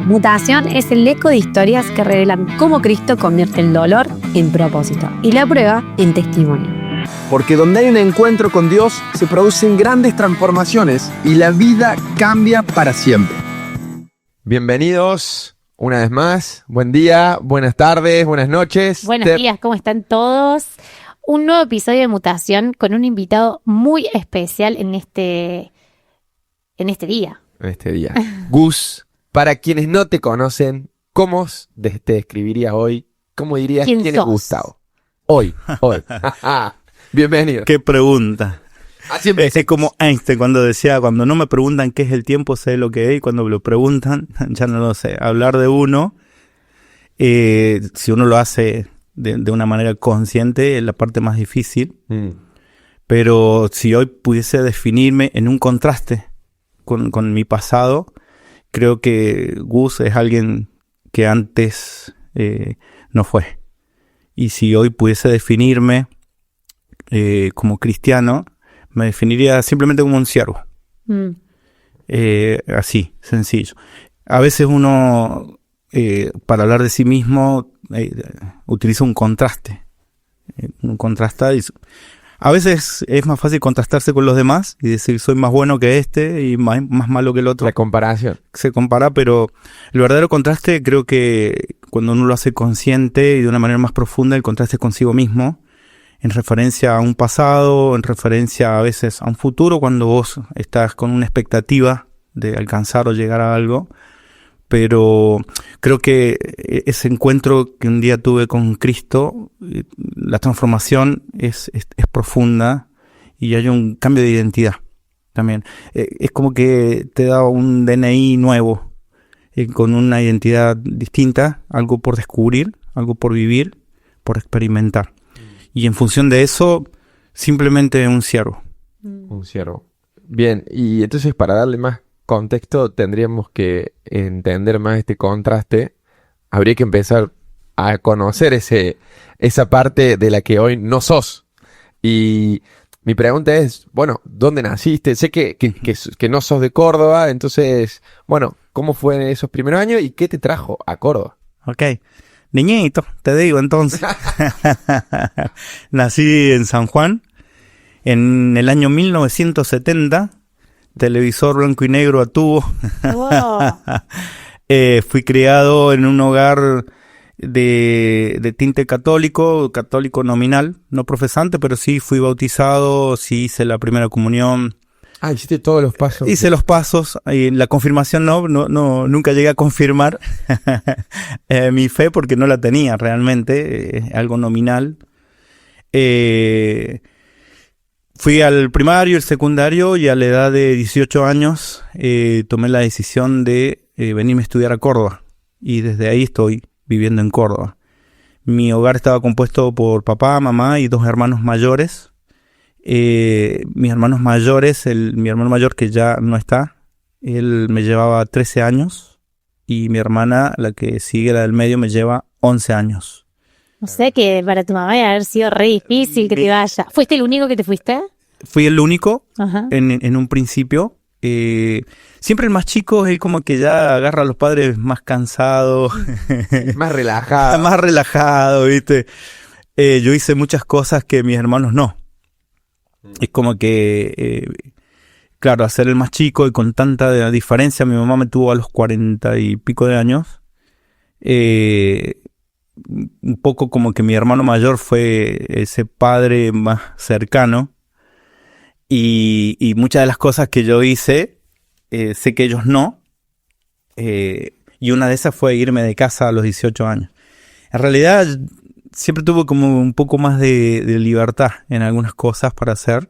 Mutación es el eco de historias que revelan cómo Cristo convierte el dolor en propósito y la prueba en testimonio. Porque donde hay un encuentro con Dios, se producen grandes transformaciones y la vida cambia para siempre. Bienvenidos una vez más. Buen día, buenas tardes, buenas noches. Buenos días, ¿cómo están todos? Un nuevo episodio de Mutación con un invitado muy especial en este día. En este día. Gus, para quienes no te conocen, ¿cómo te describirías hoy? ¿Cómo dirías quién es Gustavo? Hoy. Bienvenido. Qué pregunta. Así empecé. Es como Einstein cuando decía, cuando no me preguntan qué es el tiempo, sé lo que es, y cuando me lo preguntan, ya no lo sé. Hablar de uno, si uno lo hace de una manera consciente, es la parte más difícil. Pero si hoy pudiese definirme en un contraste con mi pasado, creo que Gus es alguien que antes no fue. Y si hoy pudiese definirme como cristiano, me definiría simplemente como un siervo. Así, sencillo. A veces uno, para hablar de sí mismo, utiliza un contraste. A veces es más fácil contrastarse con los demás y decir soy más bueno que este y más malo que el otro. La comparación. Se compara, pero el verdadero contraste creo que cuando uno lo hace consciente y de una manera más profunda, el contraste es consigo mismo, en referencia a un pasado, en referencia a veces a un futuro, cuando vos estás con una expectativa de alcanzar o llegar a algo. Pero creo que ese encuentro que un día tuve con Cristo, la transformación es profunda y hay un cambio de identidad también. Es como que te da un DNI nuevo, con una identidad distinta, algo por descubrir, algo por vivir, por experimentar. Y en función de eso, simplemente un siervo. Un siervo. Bien, y entonces para darle más contexto tendríamos que entender más este contraste. Habría que empezar a conocer esa parte de la que hoy no sos. Y mi pregunta es, bueno, ¿dónde naciste? Sé que no sos de Córdoba, entonces, bueno, ¿cómo fue en esos primeros años y qué te trajo a Córdoba? Ok, niñito, te digo entonces. Nací en San Juan en el año 1970. Televisor blanco y negro a tubo. Wow. Fui criado en un hogar de tinte católico nominal, no profesante, pero sí fui bautizado, sí hice la primera comunión. Hiciste todos los pasos. Hice los pasos, y la confirmación no, nunca llegué a confirmar mi fe porque no la tenía realmente, algo nominal. Fui al primario, el secundario, y a la edad de 18 años tomé la decisión de venirme a estudiar a Córdoba. Y desde ahí estoy viviendo en Córdoba. Mi hogar estaba compuesto por papá, mamá y dos hermanos mayores. Mis hermanos mayores, mi hermano mayor que ya no está, él me llevaba 13 años. Y mi hermana, la que sigue, la del medio, me lleva 11 años. No sé, que para tu mamá debe haber sido re difícil que te vaya. ¿Fuiste el único que te fuiste? Fui el único. Ajá. En un principio. Siempre el más chico es como que ya agarra a los padres más cansados. Más relajado. Más relajado, ¿viste? Yo hice muchas cosas que mis hermanos no. Es como que, claro, hacer el más chico y con tanta diferencia, mi mamá me tuvo a los 40 y pico de años. Un poco como que mi hermano mayor fue ese padre más cercano y muchas de las cosas que yo hice sé que ellos no, y una de esas fue irme de casa a los 18 años. En realidad siempre tuve como un poco más de libertad en algunas cosas para hacer.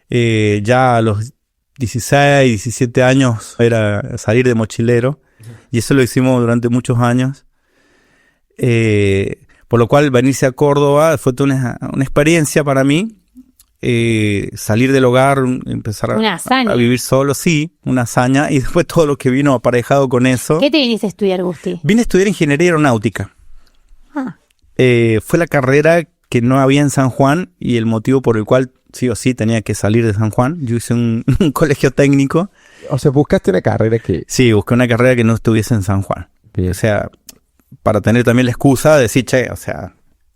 Ya a los 16, 17 años era salir de mochilero, y eso lo hicimos durante muchos años. Por lo cual venirse a Córdoba fue toda una experiencia para mí, salir del hogar, empezar a vivir solo, sí, una hazaña, y después todo lo que vino aparejado con eso. ¿Qué te viniste a estudiar, Gusti? Vine a estudiar ingeniería aeronáutica. Fue la carrera que no había en San Juan y el motivo por el cual sí o sí tenía que salir de San Juan. Yo hice un colegio técnico O sea, buscaste una carrera que... Sí, busqué una carrera que no estuviese en San Juan. Bien. O sea, para tener también la excusa de decir, che, o sea...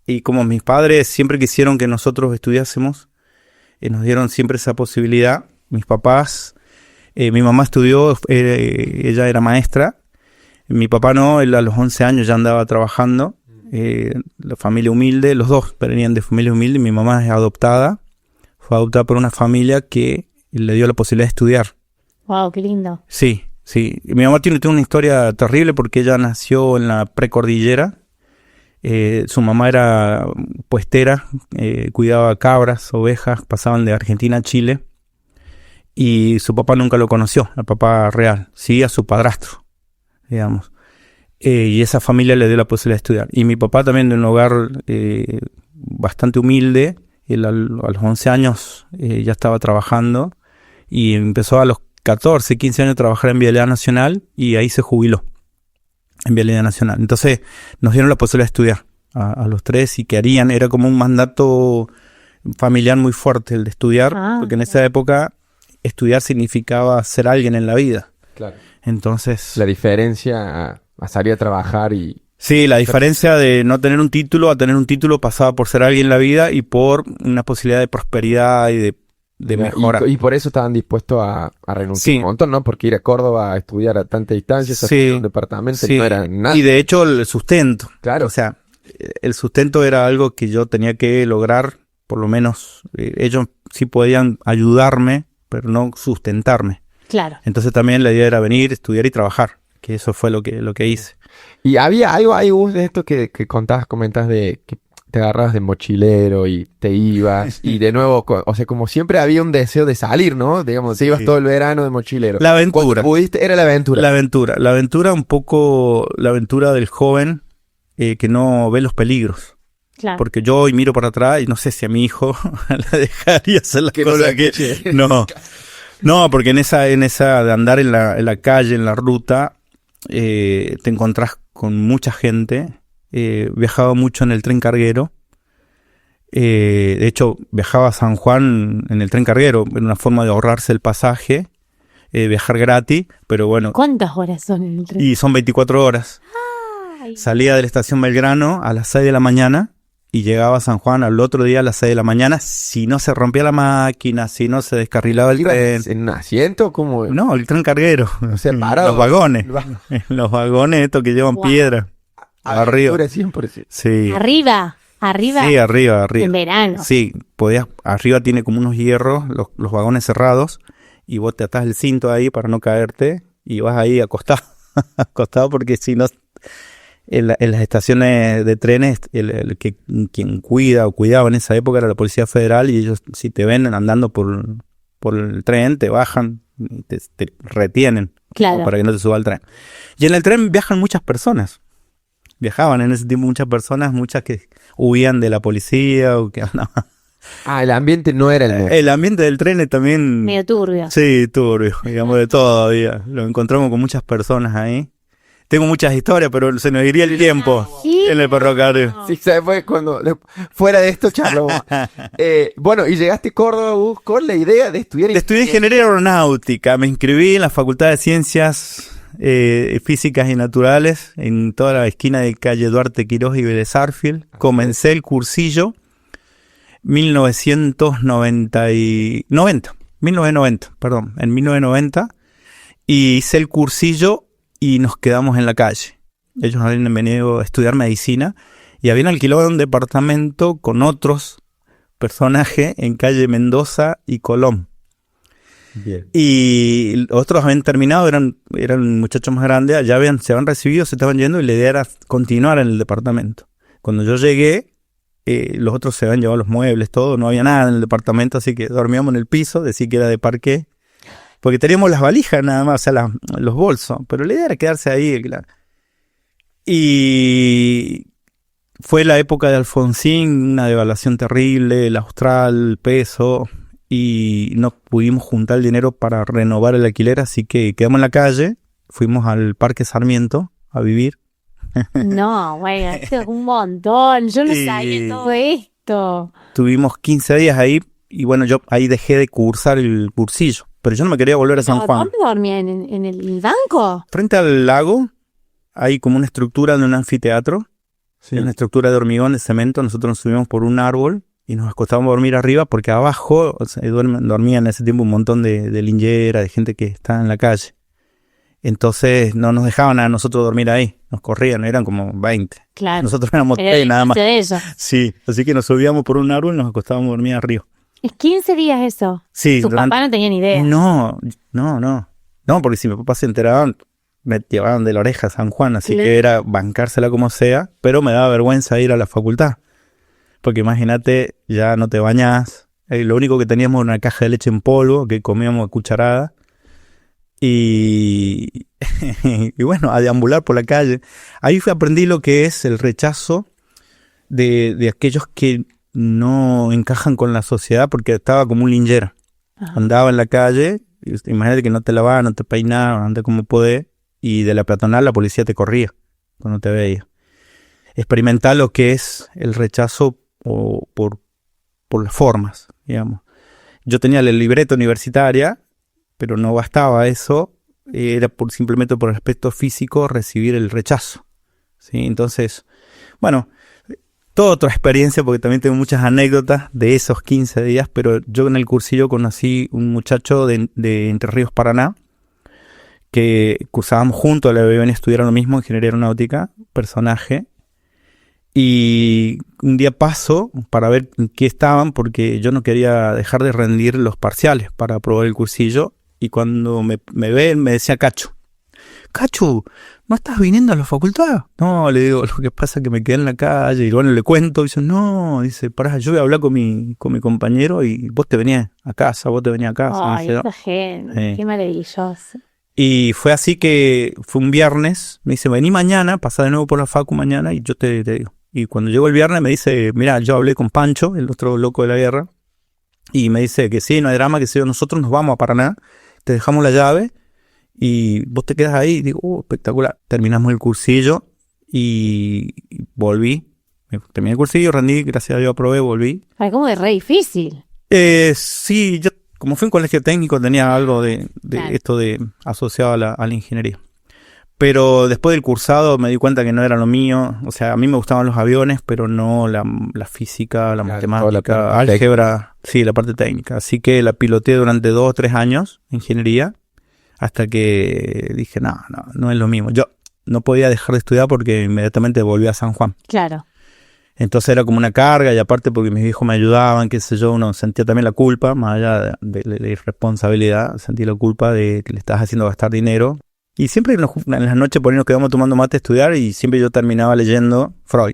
Y como mis padres siempre quisieron que nosotros estudiásemos, nos dieron siempre esa posibilidad. Mis papás, mi mamá estudió, ella era maestra. Mi papá no, él a los 11 años ya andaba trabajando. La familia humilde, los dos venían de familia humilde. Mi mamá es adoptada, fue adoptada por una familia que le dio la posibilidad de estudiar. Wow, qué lindo. Sí, sí. Mi mamá tiene una historia terrible porque ella nació en la precordillera. Su mamá era puestera, cuidaba cabras, ovejas, pasaban de Argentina a Chile. Y su papá nunca lo conoció, al papá real, sí a su padrastro, digamos. Y esa familia le dio la posibilidad de estudiar. Y mi papá también de un hogar bastante humilde. Él a los 11 años ya estaba trabajando y empezó a los 14, 15 años a trabajar en Vialidad Nacional y ahí se jubiló en Vialidad Nacional. Entonces nos dieron la posibilidad de estudiar a los tres y que harían, era como un mandato familiar muy fuerte el de estudiar, porque en esa época estudiar significaba ser alguien en la vida. Claro. Entonces... La diferencia a salir a trabajar y... Sí, la diferencia de no tener un título a tener un título pasaba por ser alguien en la vida y por una posibilidad de prosperidad y de mejora. Y por eso estaban dispuestos a renunciar un montón, ¿no? Porque ir a Córdoba a estudiar a tanta distancia, hacer un departamento, no era nada. Y de hecho el sustento. Claro. O sea, el sustento era algo que yo tenía que lograr, por lo menos ellos sí podían ayudarme, pero no sustentarme. Claro. Entonces también la idea era venir, estudiar y trabajar, que eso fue lo que hice. Y había algo de esto que comentabas de que te agarrabas de mochilero y te ibas y de nuevo, o sea, como siempre había un deseo de salir, ¿no? Digamos, te ibas todo el verano de mochilero. La aventura. Cuando pudiste, era la aventura. La aventura un poco, la aventura del joven que no ve los peligros. Claro. Porque yo hoy miro para atrás y no sé si a mi hijo la dejaría hacer las cosas que... No, porque en esa de andar en la calle, en la ruta, te encontrás con mucha gente. Viajaba mucho en el tren carguero. De hecho, viajaba a San Juan en el tren carguero, en una forma de ahorrarse el pasaje, viajar gratis, pero bueno. ¿Cuántas horas son en el tren? Y son 24 horas. Ay. Salía de la estación Belgrano a las 6 de la mañana y llegaba a San Juan al otro día a las 6 de la mañana, si no se rompía la máquina, si no se descarrilaba el tren. ¿En un asiento? ¿Cómo? No, el tren carguero. O sea, parado. Los vagones. Los vagones estos que llevan piedra. Arriba. 100%. Sí. Arriba. Sí, arriba. En verano. Sí, arriba tiene como unos hierros, los vagones cerrados, y vos te atás el cinto ahí para no caerte, y vas ahí acostado, acostado porque si no, en las estaciones de trenes, quien cuida o cuidaba en esa época era la Policía Federal, y ellos si te ven andando por el tren, te bajan, y te retienen, claro, para que no te suba al tren. Y en el tren viajan muchas personas. Viajaban en ese tiempo muchas personas, muchas que huían de la policía o que andaban. El ambiente no era el mismo. El ambiente del tren es también... medio turbio. Sí, turbio, digamos, de todo había. Lo encontramos con muchas personas ahí. Tengo muchas historias, pero se nos iría el tiempo en el ferrocarril. Sí, se fue cuando... Fuera de esto, charlo. Bueno, y llegaste a Córdoba con la idea de estudiar... Estudié Ingeniería Aeronáutica. Me inscribí en la Facultad de Ciencias Físicas y Naturales, en toda la esquina de calle Duarte Quirós y Vélez Sarsfield. Comencé el cursillo 1990, en 1990, y hice el cursillo y nos quedamos en la calle. Ellos habían venido a estudiar medicina y habían alquilado un departamento con otros personajes en calle Mendoza y Colón. Bien. Y otros habían terminado, eran muchachos más grandes, ya se habían recibido, se estaban yendo y la idea era continuar en el departamento. Cuando yo llegué, los otros se habían llevado los muebles, todo, no había nada en el departamento, así que dormíamos en el piso, decía que era de parqué, porque teníamos las valijas nada más, o sea, los bolsos, pero la idea era quedarse ahí, claro. Y fue la época de Alfonsín, una devaluación terrible, el austral, el peso, y no pudimos juntar el dinero para renovar el alquiler, así que quedamos en la calle, fuimos al Parque Sarmiento a vivir. No, bueno, esto es un montón. Yo no sabía todo esto. Tuvimos 15 días ahí y bueno, yo ahí dejé de cursar el cursillo. pero yo no me quería volver a San Juan. ¿Dónde dormía? ¿En el banco? Frente al lago hay como una estructura de un anfiteatro, Sí. una estructura de hormigón, de cemento. Nosotros nos subimos por un árbol y nos acostábamos a dormir arriba porque abajo dormían en ese tiempo un montón de linchera, de gente que está en la calle. Entonces no nos dejaban a nosotros dormir ahí, nos corrían, eran como 20. Claro. Nosotros éramos Era 3 nada más. de ellos. Sí, así que nos subíamos por un árbol y nos acostábamos a dormir arriba. Es 15 días eso. Sí, Su papá no tenía ni idea. No, porque si mi papá se enteraban, me llevaban de la oreja a San Juan, así Claro. que era bancársela como sea, pero me daba vergüenza ir a la facultad. Porque imagínate, ya no te bañás, lo único que teníamos era una caja de leche en polvo que comíamos a cucharada. Y, y bueno, a deambular por la calle. Ahí aprendí lo que es el rechazo de aquellos que no encajan con la sociedad, porque estaba como un linchera. Ajá. Andaba en la calle, y imagínate que no te lavaba, no te peinaba, andaba como podés, y de la peatonal la policía te corría cuando te veía. Experimentar lo que es el rechazo por las formas, digamos. Yo tenía la libreta universitaria, pero no bastaba eso, era simplemente por el aspecto físico recibir el rechazo, ¿sí? Entonces, bueno, toda otra experiencia, porque también tengo muchas anécdotas de esos 15 días, pero yo en el cursillo conocí un muchacho de Entre Ríos, Paraná, que cursábamos juntos, le habían estudiado lo mismo, ingeniería aeronáutica, personaje, y un día paso para ver en qué estaban, porque yo no quería dejar de rendir los parciales para aprobar el cursillo, y cuando me ve, me decía Cacho, ¿no estás viniendo a la facultad? No, le digo, lo que pasa es que me quedé en la calle, y bueno, le cuento, y dice, no, dice, pará, yo voy a hablar con mi compañero, y vos te venías a casa. Ay, Me dice, esta gente, qué maravilloso. y fue así que fue un viernes, me dice, vení mañana, pasá de nuevo por la facu mañana y yo te digo. Y cuando llegó el viernes me dice, mira, yo hablé con Pancho, el otro loco de la guerra, y me dice que sí, no hay drama, que sí, nosotros nos vamos a Paraná, te dejamos la llave y vos te quedas ahí. Y digo, espectacular. Terminamos el cursillo y volví. Terminé el cursillo, rendí, gracias a Dios aprobé, volví. Ay, como de re difícil. Sí, yo como fui a un colegio técnico tenía algo de Claro. esto de asociado a la ingeniería. Pero después del cursado me di cuenta que no era lo mío. O sea, a mí me gustaban los aviones, pero no la física, la Claro, matemática, toda la parte álgebra, sí, la parte técnica. Así que la piloteé durante 2 o 3 años, ingeniería, hasta que dije, no es lo mismo. Yo no podía dejar de estudiar porque inmediatamente volví a San Juan. Claro. Entonces era como una carga, y aparte porque mis hijos me ayudaban, qué sé yo, uno sentía también la culpa, más allá de la irresponsabilidad, sentí la culpa de que le estás haciendo gastar dinero. Y siempre en las noches por ahí nos quedamos tomando mate a estudiar, y siempre yo terminaba leyendo Freud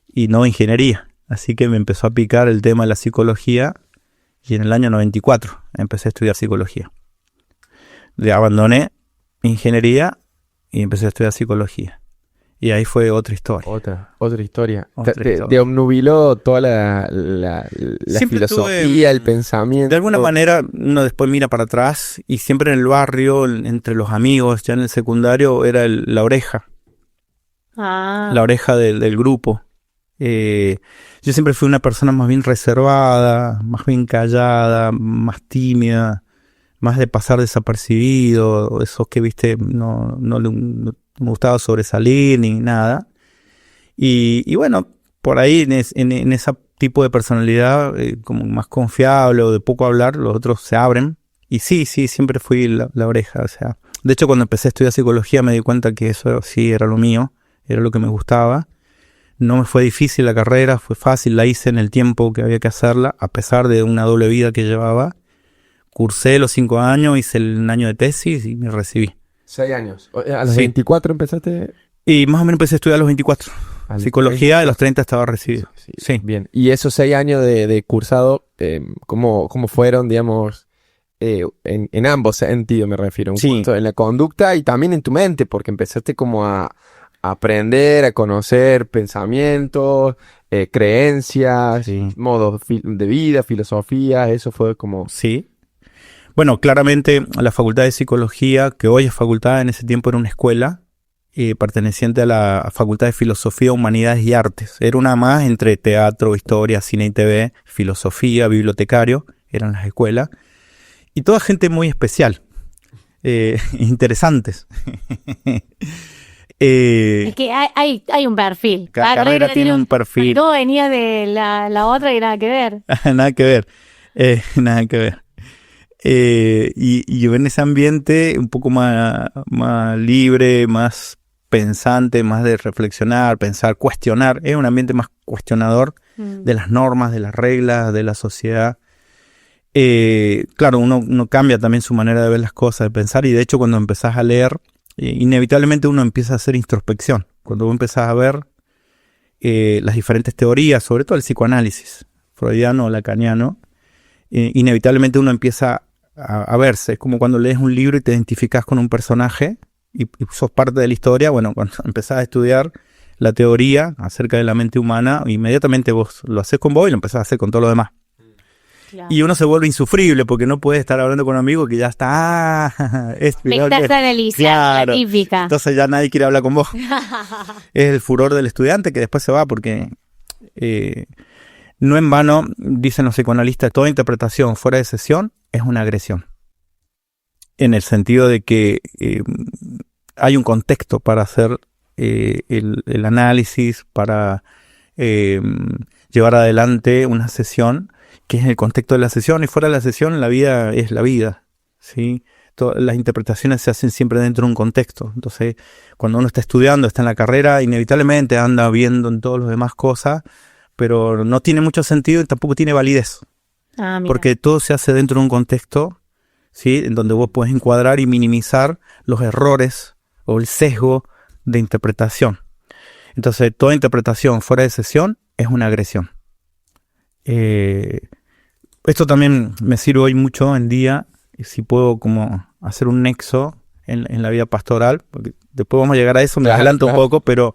y no ingeniería. Así que me empezó a picar el tema de la psicología, y en el año 94 empecé a estudiar psicología. Abandoné ingeniería y empecé a estudiar psicología. Y ahí fue otra historia. Otra historia. Otra Te historia. obnubiló toda la Siempre filosofía, el pensamiento. De alguna manera uno después mira para atrás, y siempre en el barrio, entre los amigos, ya en el secundario, era la oreja. Ah. La oreja del grupo. Yo siempre fui una persona más bien reservada, más bien callada, más tímida, más de pasar desapercibido, esos que, viste, no me gustaba sobresalir ni nada. Y bueno, por ahí en ese tipo de personalidad, como más confiable o de poco hablar, los otros se abren. Y sí, siempre fui la oreja. O sea, de hecho, cuando empecé a estudiar psicología me di cuenta que eso sí era lo mío, era lo que me gustaba. No me fue difícil la carrera, fue fácil, la hice en el tiempo que había que hacerla, a pesar de una doble vida que llevaba. Cursé los 5 años, hice el año de tesis y me recibí. 6 años. ¿A los Sí. 24 empezaste? Y más o menos empecé a estudiar a los 24. A los Psicología, 30. a los 30 estaba recibido. Sí. Bien. Y esos 6 años de cursado, ¿cómo fueron, digamos, en ambos sentidos me refiero? Un Sí. punto en la conducta y también en tu mente, porque empezaste como a aprender, a conocer pensamientos, creencias, Sí. modos de vida, filosofía, eso fue como... Sí. Bueno, claramente la Facultad de Psicología, que hoy es facultad, en ese tiempo era una escuela perteneciente a la Facultad de Filosofía, Humanidades y Artes. Era una más entre teatro, historia, cine y TV, filosofía, bibliotecario, eran las escuelas. Y toda gente muy especial, interesantes. Es que hay un perfil. Cada carrera tiene un perfil. Todo venía de la otra y nada que ver. Nada que ver. Nada que ver. Y yo en ese ambiente un poco más libre, más pensante, más de reflexionar, pensar, cuestionar. Es un ambiente más cuestionador de las normas, de las reglas, de la sociedad. Claro, uno cambia también su manera de ver las cosas, de pensar, y de hecho cuando empezás a leer, inevitablemente uno empieza a hacer introspección. Cuando vos empezás a ver las diferentes teorías, sobre todo el psicoanálisis, freudiano o lacaniano, inevitablemente uno empieza a verse. Es como cuando lees un libro y te identificás con un personaje y sos parte de la historia. Bueno, cuando empezás a estudiar la teoría acerca de la mente humana, inmediatamente vos lo haces con vos y lo empezás a hacer con todo lo demás. Claro. Y uno se vuelve insufrible porque no puede estar hablando con un amigo que ya está. Me estás analizando, claro. la típica. Entonces ya nadie quiere hablar con vos. Es el furor del estudiante que después se va porque no en vano, dicen los psicoanalistas, toda interpretación fuera de sesión es una agresión. En el sentido de que hay un contexto para hacer el análisis, para llevar adelante una sesión, que es el contexto de la sesión, y fuera de la sesión la vida es la vida, ¿sí? Todas las interpretaciones se hacen siempre dentro de un contexto. Entonces, cuando uno está estudiando, está en la carrera, inevitablemente anda viendo en todas las demás cosas, pero no tiene mucho sentido y tampoco tiene validez. Mira. Porque todo se hace dentro de un contexto, ¿sí? En donde vos podés encuadrar y minimizar los errores o el sesgo de interpretación. Entonces, toda interpretación fuera de sesión es una agresión. Esto también me sirve hoy mucho en día, si puedo como hacer un nexo en la vida pastoral, porque después vamos a llegar a eso, me adelanto un poco, pero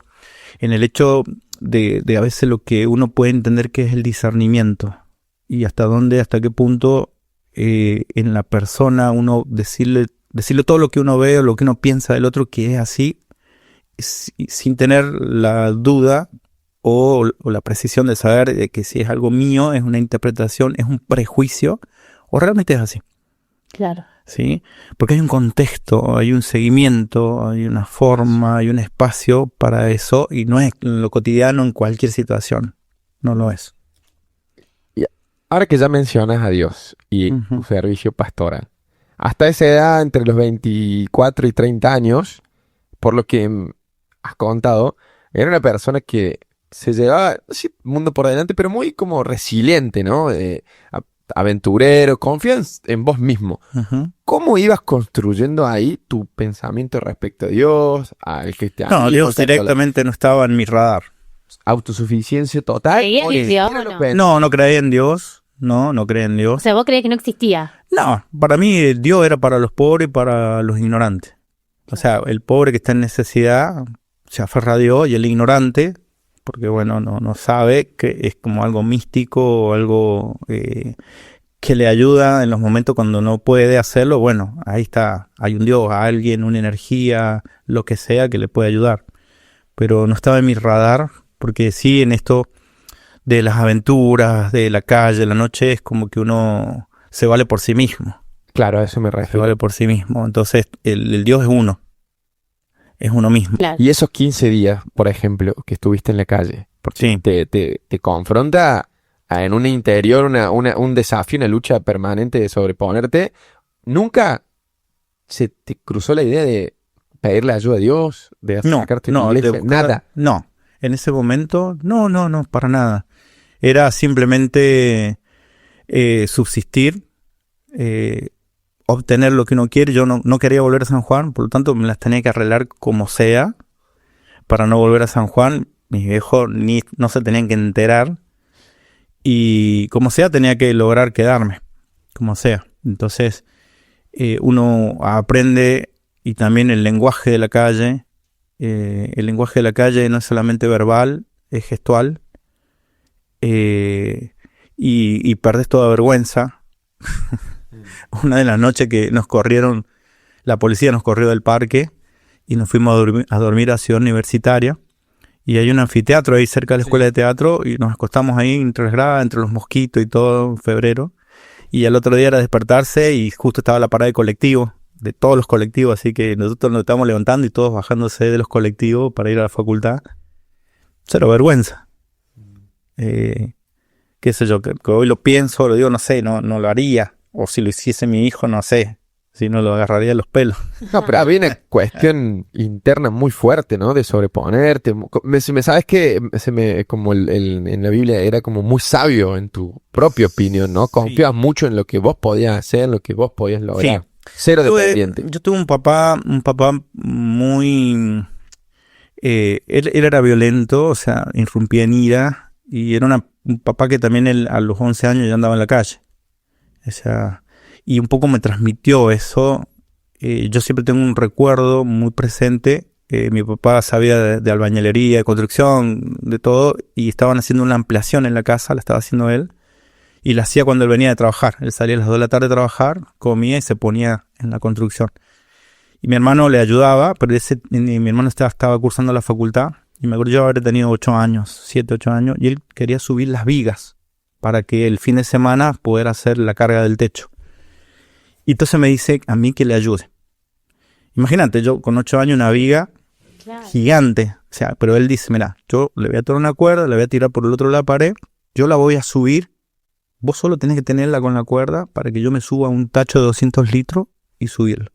en el hecho de a veces lo que uno puede entender que es el discernimiento, y hasta qué punto en la persona uno decirle todo lo que uno ve o lo que uno piensa del otro que es así, sin tener la duda o la precisión de saber de que si es algo mío, es una interpretación, es un prejuicio, o realmente es así. Claro. ¿Sí? Porque hay un contexto, hay un seguimiento, hay una forma, hay un espacio para eso, y no es en lo cotidiano en cualquier situación. No lo es. Ahora que ya mencionas a Dios y tu servicio pastoral, hasta esa edad, entre los 24 y 30 años, por lo que has contado, era una persona que se llevaba, sí, mundo por delante, pero muy como resiliente, ¿no? Aventurero, confía en vos mismo. ¿Cómo ibas construyendo ahí tu pensamiento respecto a Dios, al cristianismo? No, Dios directamente no estaba en mi radar. ¿Autosuficiencia total? ¿Creías en Dios o no? No creía en Dios. No creía en Dios. O sea, ¿vos creías que no existía? No, para mí Dios era para los pobres y para los ignorantes. O sea, el pobre que está en necesidad se aferra a Dios, y el ignorante, porque bueno, no sabe, que es como algo místico o algo que le ayuda en los momentos cuando no puede hacerlo. Bueno, ahí está, hay un Dios, alguien, una energía, lo que sea que le puede ayudar. Pero no estaba en mi radar, porque sí, en esto de las aventuras, de la calle, la noche, es como que uno se vale por sí mismo. Claro, a eso me Se refiero. vale por sí mismo. Entonces, el Dios es uno. Es uno mismo. Claro. Y esos 15 días, por ejemplo, que estuviste en la calle, porque Sí. te confronta en un interior un desafío, una lucha permanente de sobreponerte. ¿Nunca se te cruzó la idea de pedirle ayuda a Dios, de acercarte a la iglesia? Nada. No, en ese momento, no, para nada. Era simplemente subsistir, obtener lo que uno quiere. Yo no quería volver a San Juan, por lo tanto me las tenía que arreglar como sea para no volver a San Juan. Mis viejos no se tenían que enterar, y como sea tenía que lograr quedarme, como sea. Entonces uno aprende, y también el lenguaje de la calle. El lenguaje de la calle no es solamente verbal, es gestual, y perdés toda vergüenza. Una de las noches que la policía nos corrió del parque y nos fuimos a dormir a Ciudad Universitaria, y hay un anfiteatro ahí cerca de la escuela de teatro, y nos acostamos ahí entre las gradas, entre los mosquitos y todo, en febrero, Y al otro día era despertarse y justo estaba la parada de colectivo, de todos los colectivos, así que nosotros nos estábamos levantando y todos bajándose de los colectivos para ir a la facultad. Cero vergüenza. Qué sé yo, que hoy lo pienso, lo digo, no sé, no lo haría. O si lo hiciese mi hijo, no sé, si no lo agarraría de los pelos. No, pero había una cuestión interna muy fuerte, ¿no? De sobreponerte. Me sabes que como en la Biblia era como muy sabio en tu propia opinión, ¿no? Confiabas mucho en lo que vos podías hacer, en lo que vos podías lograr. Sí. Cero dependiente. Yo tuve un papá muy... él era violento, o sea, irrumpía en ira. Y era un papá que también a los 11 años ya andaba en la calle. O sea, y un poco me transmitió eso. Yo siempre tengo un recuerdo muy presente. Mi papá sabía de albañilería, de construcción, de todo. Y estaban haciendo una ampliación en la casa, la estaba haciendo él. Y la hacía cuando él venía de trabajar. Él salía a las 2 de la tarde a trabajar, comía y se ponía en la construcción. Y mi hermano le ayudaba, pero mi hermano estaba cursando la facultad. Y me acuerdo yo haber tenido 8 años, 7, 8 años. Y él quería subir las vigas para que el fin de semana pudiera hacer la carga del techo. Y entonces me dice a mí que le ayude. Imagínate, yo con 8 años una viga gigante. O sea, pero él dice, mira, yo le voy a tomar una cuerda, la voy a tirar por el otro lado de la pared, yo la voy a subir. Vos solo tenés que tenerla con la cuerda para que yo me suba a un tacho de 200 litros y subirlo.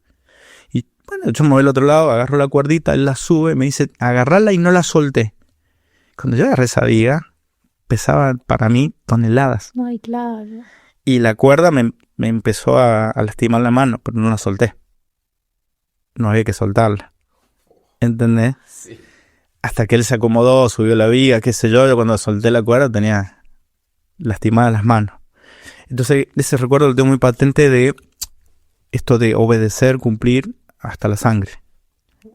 Y bueno, yo me voy al otro lado, agarro la cuerdita, él la sube, me dice, agarrarla y no la solté. Cuando yo agarré esa viga, pesaba para mí toneladas. Ay, claro. Y la cuerda me empezó a lastimar la mano, pero no la solté. No había que soltarla. ¿Entendés? Sí. Hasta que él se acomodó, subió la viga, qué sé yo cuando solté la cuerda tenía lastimadas las manos. Entonces, ese recuerdo lo tengo muy patente de esto de obedecer, cumplir hasta la sangre.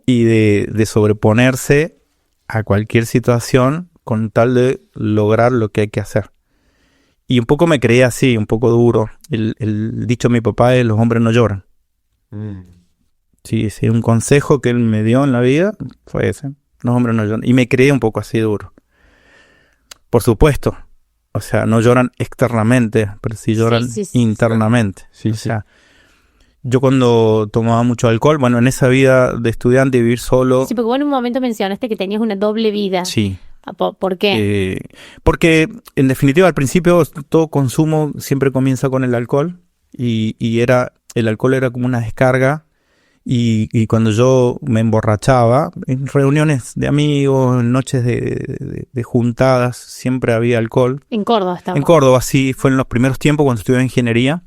Y de sobreponerse a cualquier situación con tal de lograr lo que hay que hacer. Y un poco me creía así, un poco duro. El dicho de mi papá es, los hombres no lloran. Sí, un consejo que él me dio en la vida fue ese. Los hombres no lloran. Y me creía un poco así duro. Por supuesto. O sea, no lloran externamente, pero sí lloran internamente. Sí, o sea, yo cuando tomaba mucho alcohol, bueno, en esa vida de estudiante, vivir solo... Sí, porque vos en un momento mencionaste que tenías una doble vida. Sí. ¿Por qué? Porque, en definitiva, al principio todo consumo siempre comienza con el alcohol. Y el alcohol era como una descarga. Y cuando yo me emborrachaba, en reuniones de amigos, en noches de juntadas, siempre había alcohol. En Córdoba estaba. En Córdoba, sí, fue en los primeros tiempos cuando estudiaba ingeniería.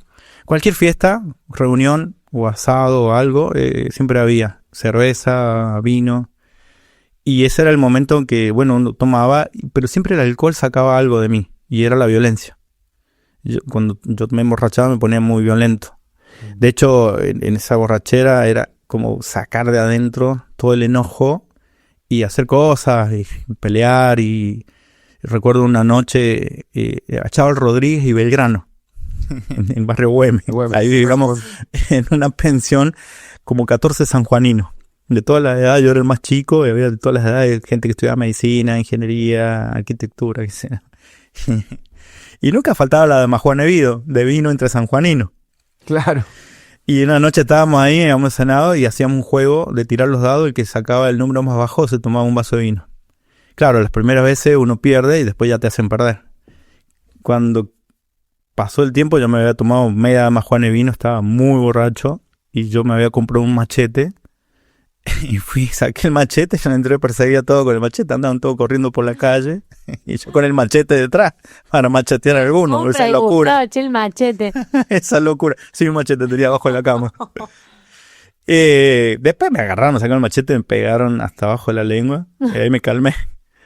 Cualquier fiesta, reunión o asado o algo, siempre había cerveza, vino. Y ese era el momento en que, bueno, uno tomaba, pero siempre el alcohol sacaba algo de mí, y era la violencia. Cuando yo me emborrachaba me ponía muy violento. De hecho, en esa borrachera era como sacar de adentro todo el enojo y hacer cosas, y pelear. Y recuerdo una noche a Chaval Rodríguez y Belgrano, en el barrio Güemes. Ahí vivíamos en una pensión como 14 sanjuaninos. De todas las edades, yo era el más chico, y había de todas las edades gente que estudiaba medicina, ingeniería, arquitectura, qué sé. Y nunca faltaba la de Majuan Evido, de vino entre sanjuaninos. Claro. Y una noche estábamos ahí, habíamos cenado y hacíamos un juego de tirar los dados. El que sacaba el número más bajo se tomaba un vaso de vino. Claro, las primeras veces uno pierde y después ya te hacen perder. Cuando pasó el tiempo, yo me había tomado media Majuan de vino, estaba muy borracho y yo me había comprado un machete. Y saqué el machete, yo me entré, perseguía todo con el machete, andaban todos corriendo por la calle y yo con el machete detrás para machetear a alguno. Esa locura. El machete. Esa locura. Sí, un machete tenía abajo de la cama. Después me agarraron, me sacaron el machete, me pegaron hasta abajo de la lengua y ahí me calmé.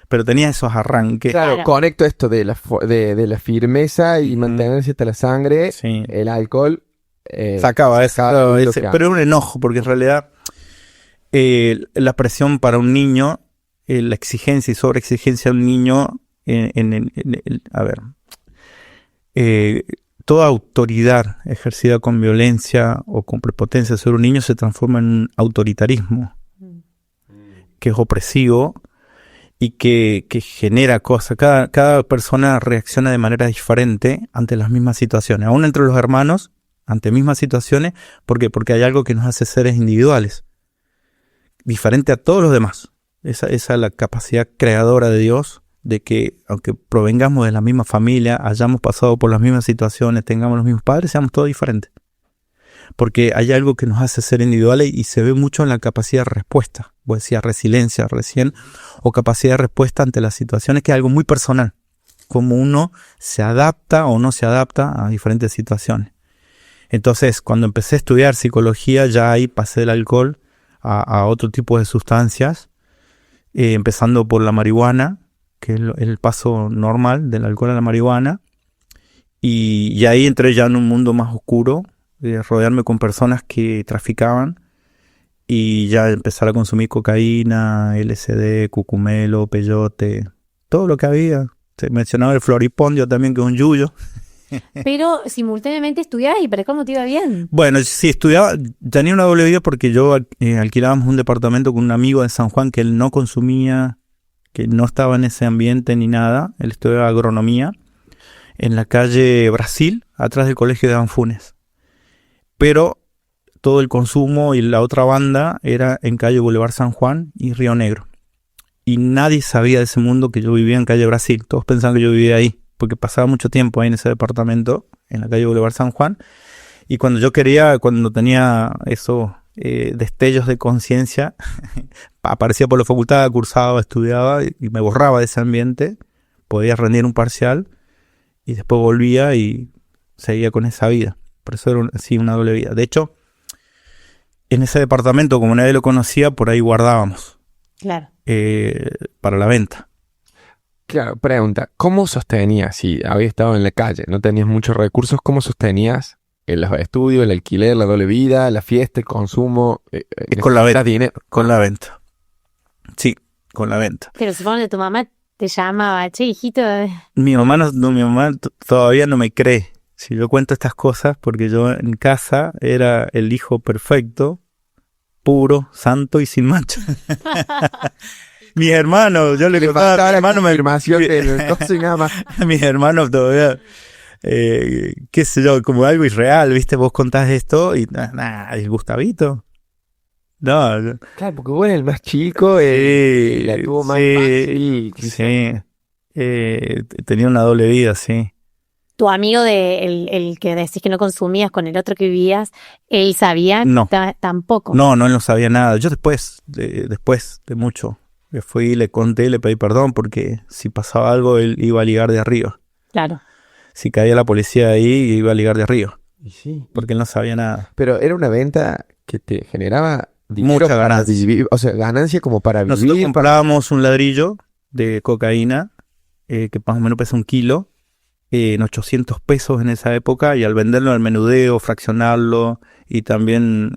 Pero tenía esos arranques. Claro, conecto esto de la firmeza y mantenerse hasta la sangre, sí. El alcohol. Sacaba eso. Pero era un enojo, porque en realidad la presión para un niño, la exigencia y sobreexigencia de un niño, toda autoridad ejercida con violencia o con prepotencia sobre un niño se transforma en un autoritarismo que es opresivo y que genera cosas. Cada persona reacciona de manera diferente ante las mismas situaciones. Aún entre los hermanos, ante mismas situaciones. ¿Por qué? Porque hay algo que nos hace seres individuales, diferente a todos los demás. Esa es la capacidad creadora de Dios, de que aunque provengamos de la misma familia, hayamos pasado por las mismas situaciones, tengamos los mismos padres, seamos todos diferentes. Porque hay algo que nos hace ser individuales y se ve mucho en la capacidad de respuesta. Vos decías resiliencia recién, o capacidad de respuesta ante las situaciones, que es algo muy personal. Cómo uno se adapta o no se adapta a diferentes situaciones. Entonces, cuando empecé a estudiar psicología, ya ahí pasé del alcohol a otro tipo de sustancias, empezando por la marihuana, que es el paso normal del alcohol a la marihuana. Y ahí entré ya en un mundo más oscuro, de rodearme con personas que traficaban y ya empezar a consumir cocaína, LSD, cucumelo, peyote, todo lo que había. Se mencionaba el floripondio también, que es un yuyo. Pero simultáneamente estudiabas y para cómo te iba bien. Bueno, sí, estudiaba, tenía una doble vida porque yo alquilábamos un departamento con un amigo de San Juan que él no consumía, que no estaba en ese ambiente ni nada. Él estudiaba agronomía en la calle Brasil, atrás del colegio de Anfunes. Pero todo el consumo y la otra banda era en calle Boulevard San Juan y Río Negro. Y nadie sabía de ese mundo que yo vivía en calle Brasil. Todos pensaban que yo vivía ahí, porque pasaba mucho tiempo ahí en ese departamento, en la calle Boulevard San Juan. Y cuando tenía esos destellos de conciencia, aparecía por la facultad, cursaba, estudiaba y me borraba de ese ambiente. Podía rendir un parcial y después volvía y seguía con esa vida. Por eso era una doble vida. De hecho, en ese departamento, como nadie lo conocía, por ahí guardábamos. Claro. Para la venta. Claro, pregunta, ¿cómo sostenías, si habías estado en la calle, no tenías muchos recursos, cómo sostenías los estudios, el alquiler, la doble vida, la fiesta, el consumo? Con la venta. Dinero. Con la venta. Sí, con la venta. Pero supongo que tu mamá te llamaba, che, hijito. Mi mamá todavía no me cree si yo cuento estas cosas, porque yo en casa era el hijo perfecto, puro, santo y sin mancha. Mis hermanos, yo le contaba a mi hermano, mis hermanos todavía, qué sé yo, como algo irreal, ¿viste? Vos contás esto y nada, el Gustavito. No. Claro, porque vos eres el más chico, la tuvo más fácil. Sí. Tenía una doble vida, sí. Tu amigo el que decís que no consumías con el otro que vivías, ¿él sabía? No. Tampoco. No, él no sabía nada. Yo después de mucho, le fui, le conté, le pedí perdón, porque si pasaba algo, él iba a ligar de arriba. Claro. Si caía la policía ahí, iba a ligar de arriba. Y sí. Porque él no sabía nada. Pero era una venta que te generaba mucha ganancia. O sea, ganancia como para vivir. Nosotros comprábamos un ladrillo de cocaína, que más o menos pesa 1 kilo, en 800 pesos en esa época, y al venderlo al menudeo, fraccionarlo y también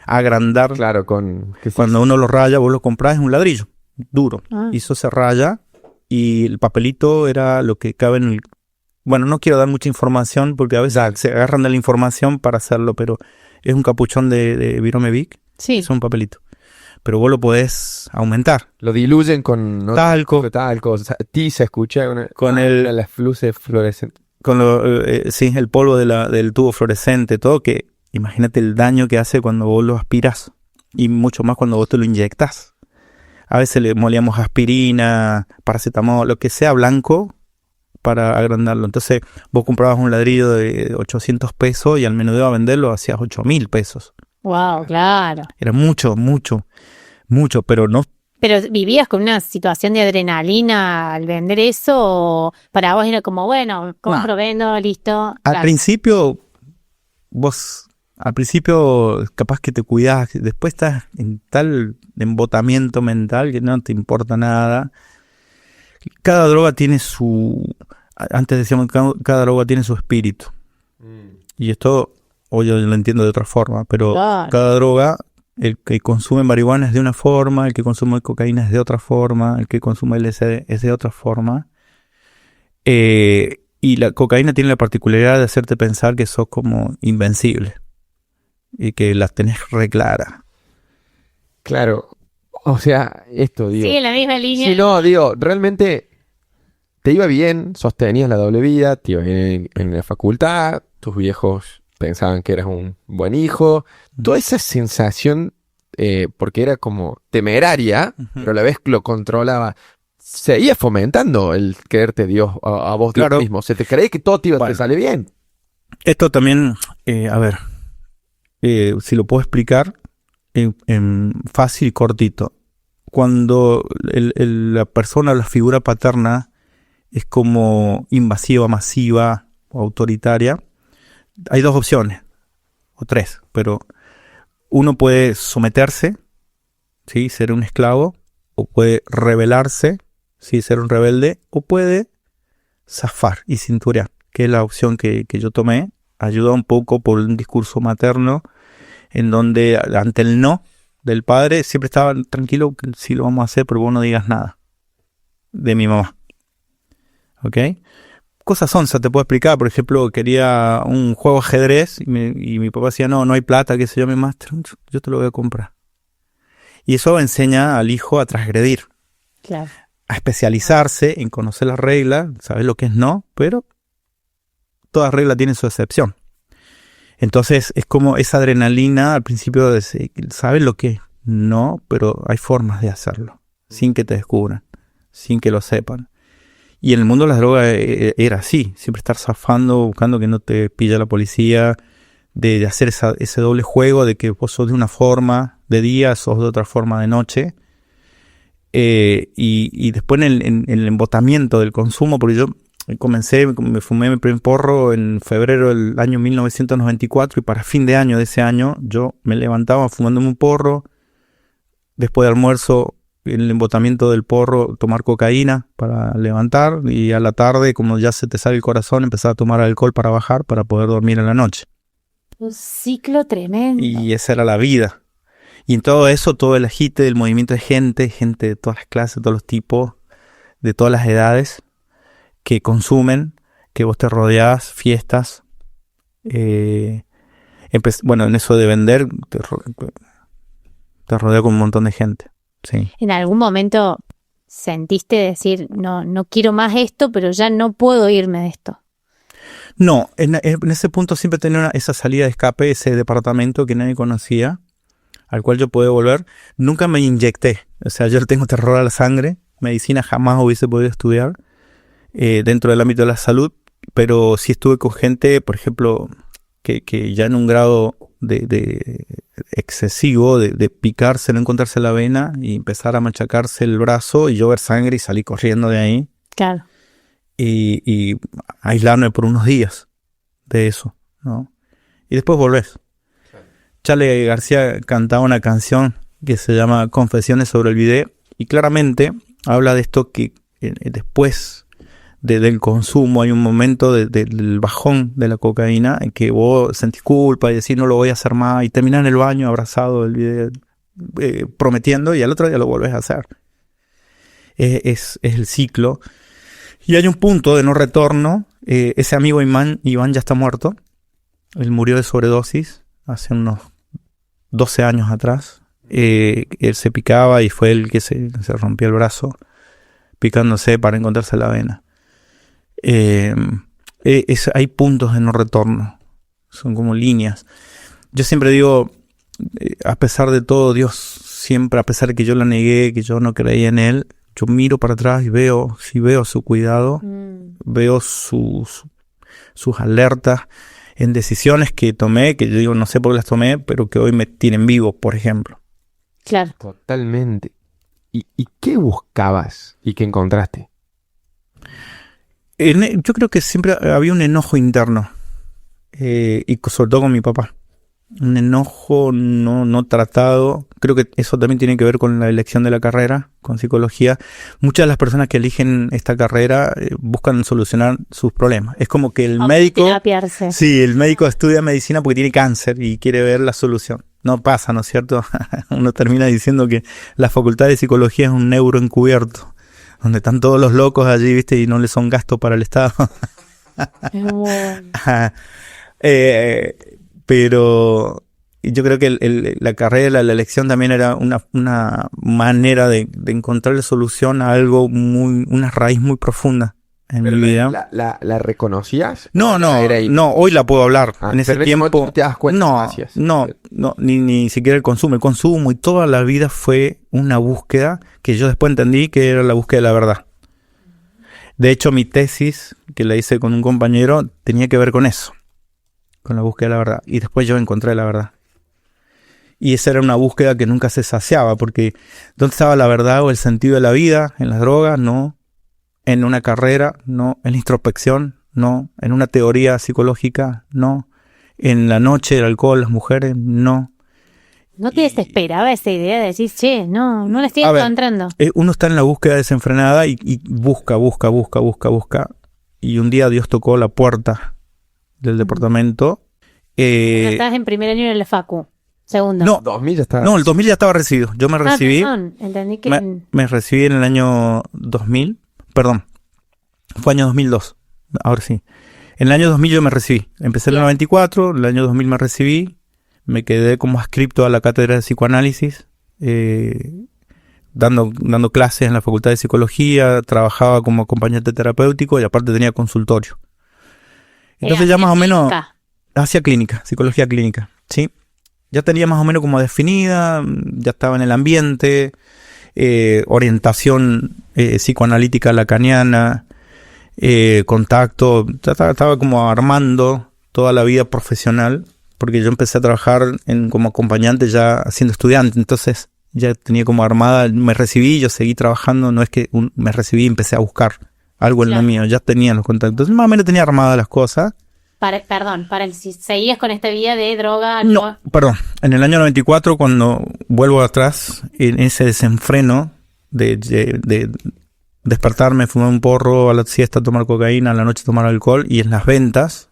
agrandar. Claro, cuando uno lo raya, vos lo comprás, es un ladrillo duro. Y eso se raya y el papelito era lo que cabe en el... Bueno, no quiero dar mucha información porque a veces se agarran de la información para hacerlo, pero es un capuchón de Viromevic. Sí. Es un papelito. Pero vos lo podés aumentar. Lo diluyen con talco. Tiza, escuché. Con las luces fluorescentes. Con sí, el polvo del tubo fluorescente, todo, que imagínate el daño que hace cuando vos lo aspiras. Y mucho más cuando vos te lo inyectás. A veces le molíamos aspirina, paracetamol, lo que sea blanco, para agrandarlo. Entonces vos comprabas un ladrillo de 800 pesos y al menudeo a venderlo hacías 8.000 pesos. Wow, claro. Era mucho, pero no. ¿Pero vivías con una situación de adrenalina al vender eso? ¿O para vos era como, bueno, compro, vendo, listo? Al principio, capaz que te cuidás, después estás en tal embotamiento mental que no te importa nada. Cada droga tiene antes decíamos, cada droga tiene su espíritu. Y esto, hoy yo lo entiendo de otra forma, pero claro. Cada droga, el que consume marihuana es de una forma, el que consume cocaína es de otra forma, el que consume LSD es de otra forma. Y la cocaína tiene la particularidad de hacerte pensar que sos como invencible y que las tenés re claras. Claro. O sea, esto, digo. Sigue la misma línea. Sí, no, digo, realmente te iba bien, sostenías la doble vida, te iba bien en la facultad, tus viejos pensaban que eras un buen hijo. Toda esa sensación, porque era como temeraria, pero a la vez lo controlaba, seguía fomentando el creerte Dios a vos Claro. mismo. Se te creía que todo te sale bien. Esto también, a ver, si lo puedo explicar en fácil y cortito. Cuando la persona, la figura paterna, es como invasiva, masiva o autoritaria, hay dos opciones, o tres, pero uno puede someterse, ¿sí? Ser un esclavo, o puede rebelarse, ¿sí? Ser un rebelde, o puede zafar y cinturear, que es la opción que yo tomé, ayuda un poco por un discurso materno, en donde ante el no del padre siempre estaba tranquilo, sí lo vamos a hacer, pero vos no digas nada de mi mamá. ¿Ok? Cosas onzas te puedo explicar. Por ejemplo, quería un juego de ajedrez y mi papá decía, no hay plata, qué sé yo, mi máster, yo te lo voy a comprar. Y eso enseña al hijo a transgredir, Claro. a especializarse en conocer las reglas, saber lo que es no, pero toda regla tiene su excepción. Entonces es como esa adrenalina al principio de sabes lo que es no, pero hay formas de hacerlo, sin que te descubran, sin que lo sepan. Y en el mundo de las drogas era así, siempre estar zafando, buscando que no te pilla la policía, de hacer ese doble juego de que vos sos de una forma de día, sos de otra forma de noche. Y después en el embotamiento del consumo, porque yo me fumé mi primer porro en febrero del año 1994 y para fin de año de ese año yo me levantaba fumándome un porro, después de almuerzo en el embotamiento del porro tomar cocaína para levantar y a la tarde, como ya se te sale el corazón, empezar a tomar alcohol para bajar para poder dormir en la noche. Un ciclo tremendo. Y esa era la vida. Y en todo eso, todo el agite del movimiento de gente de todas las clases, de todos los tipos, de todas las edades, que consumen, que vos te rodeás, fiestas. Bueno, en eso de vender, te rodea con un montón de gente. Sí. ¿En algún momento sentiste decir, no quiero más esto, pero ya no puedo irme de esto? No, en ese punto siempre tenía esa salida de escape, ese departamento que nadie conocía, al cual yo puedo volver. Nunca me inyecté, o sea, yo le tengo terror a la sangre, medicina jamás hubiese podido estudiar dentro del ámbito de la salud, pero sí estuve con gente, por ejemplo, que ya en un grado de excesivo, de picarse, no encontrarse la vena y empezar a machacarse el brazo y yo ver sangre y salir corriendo de ahí. Claro. Y aislarme por unos días de eso, ¿no? Y después volvés. Charly García cantaba una canción que se llama Confesiones sobre el Bidet y claramente habla de esto que después del consumo hay un momento del bajón de la cocaína en que vos sentís culpa y decís no lo voy a hacer más y terminás en el baño abrazado del bidet prometiendo y al otro día lo volvés a hacer. Es el ciclo. Y hay un punto de no retorno. Ese amigo Iván ya está muerto. Él murió de sobredosis hace unos 12 años atrás. Él se picaba y fue él que se rompió el brazo picándose para encontrarse la vena. Hay puntos de no retorno. Son como líneas. Yo siempre digo, a pesar de todo, Dios siempre, a pesar de que yo la negué, que yo no creía en Él, yo miro para atrás y veo su cuidado, veo sus alertas en decisiones que tomé, que yo digo no sé por qué las tomé, pero que hoy me tienen vivo, por ejemplo. Claro. Totalmente. ¿Y qué buscabas y qué encontraste? Yo creo que siempre había un enojo interno, y sobre todo con mi papá. Un enojo no tratado. Creo que eso también tiene que ver con la elección de la carrera, con psicología. Muchas de las personas que eligen esta carrera buscan solucionar sus problemas. Es como que el médico... Terapiarse. Sí, el médico estudia medicina porque tiene cáncer y quiere ver la solución. No pasa, ¿no es cierto? Uno termina diciendo que la facultad de psicología es un neuro encubierto, donde están todos los locos allí, ¿viste? Y no les son gastos para el Estado. Pero yo creo que la carrera, la elección también era una manera de encontrarle solución a algo una raíz muy profunda en mi vida. ¿La reconocías? No, Era ahí. no, hoy la puedo hablar. En ese pero tiempo no te das cuenta. no, ni siquiera el consumo y toda la vida fue una búsqueda que yo después entendí que era la búsqueda de la verdad. De hecho, mi tesis, que la hice con un compañero, tenía que ver con eso, con la búsqueda de la verdad. Y después yo encontré la verdad. Y esa era una búsqueda que nunca se saciaba, porque ¿dónde estaba la verdad o el sentido de la vida? En las drogas, no. En una carrera, no. En la introspección, no. En una teoría psicológica, no. En la noche, el alcohol, las mujeres, no. ¿No te desesperaba esa idea de decir, che, no la estoy encontrando? Uno está en la búsqueda desenfrenada y busca. Y un día Dios tocó la puerta del departamento. Estás en primer año en la facu. Segundo. No, 2000 ya estaba. No, el 2000 ya estaba recibido. Yo me recibí. Perdón, entendí que... Me recibí en el año 2000. Perdón. Fue año 2002. Ahora sí. En el año 2000 yo me recibí. Empecé en el 94. En el año 2000 me recibí. Me quedé como adscripto a la cátedra de psicoanálisis. Dando clases en la Facultad de Psicología. Trabajaba como acompañante terapéutico y aparte tenía consultorio. Entonces ya más o menos... Hacía clínica, psicología clínica. Sí. Ya tenía más o menos como definida, ya estaba en el ambiente, orientación psicoanalítica lacaniana, contacto, estaba como armando toda la vida profesional, porque yo empecé a trabajar como acompañante ya siendo estudiante, entonces ya tenía como armada, me recibí, yo seguí trabajando, no es que me recibí y empecé a buscar algo en lo mío, ya tenía los contactos, más o menos tenía armadas las cosas. Si seguías con esta vía de droga... No, perdón. En el año 94, cuando vuelvo atrás, en ese desenfreno de despertarme, fumar un porro, a la siesta tomar cocaína, a la noche tomar alcohol, y en las ventas,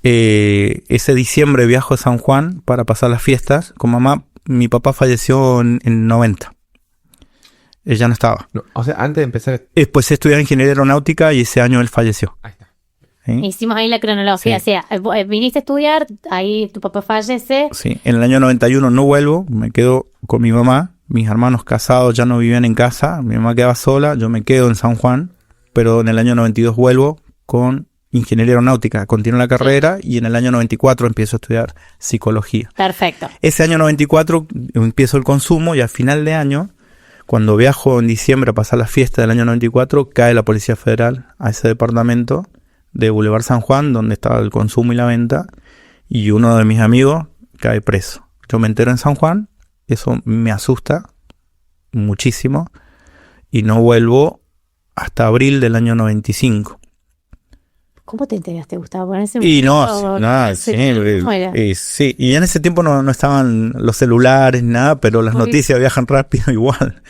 ese diciembre viajo a San Juan para pasar las fiestas con mamá. Mi papá falleció en 90. Ella no estaba. No, o sea, antes de empezar... Después estudié ingeniería aeronáutica y ese año él falleció. Ahí está. ¿Sí? Hicimos ahí la cronología, Sí. o sea, viniste a estudiar, ahí tu papá fallece. Sí, en el año 91 no vuelvo, me quedo con mi mamá, mis hermanos casados ya no vivían en casa, mi mamá quedaba sola, yo me quedo en San Juan, pero en el año 92 vuelvo con ingeniería aeronáutica, continúo la carrera y en el año 94 empiezo a estudiar psicología. Perfecto. Ese año 94 empiezo el consumo y al final de año, cuando viajo en diciembre a pasar la fiesta del año 94, cae la Policía Federal a ese departamento de Boulevard San Juan, donde estaba el consumo y la venta, y uno de mis amigos cae preso. Yo me entero en San Juan, eso me asusta muchísimo, y no vuelvo hasta abril del año 95. ¿Cómo te enteraste, Gustavo? Y no, nada, sí, sí, y en ese tiempo no estaban los celulares, nada, pero las noticias viajan rápido igual,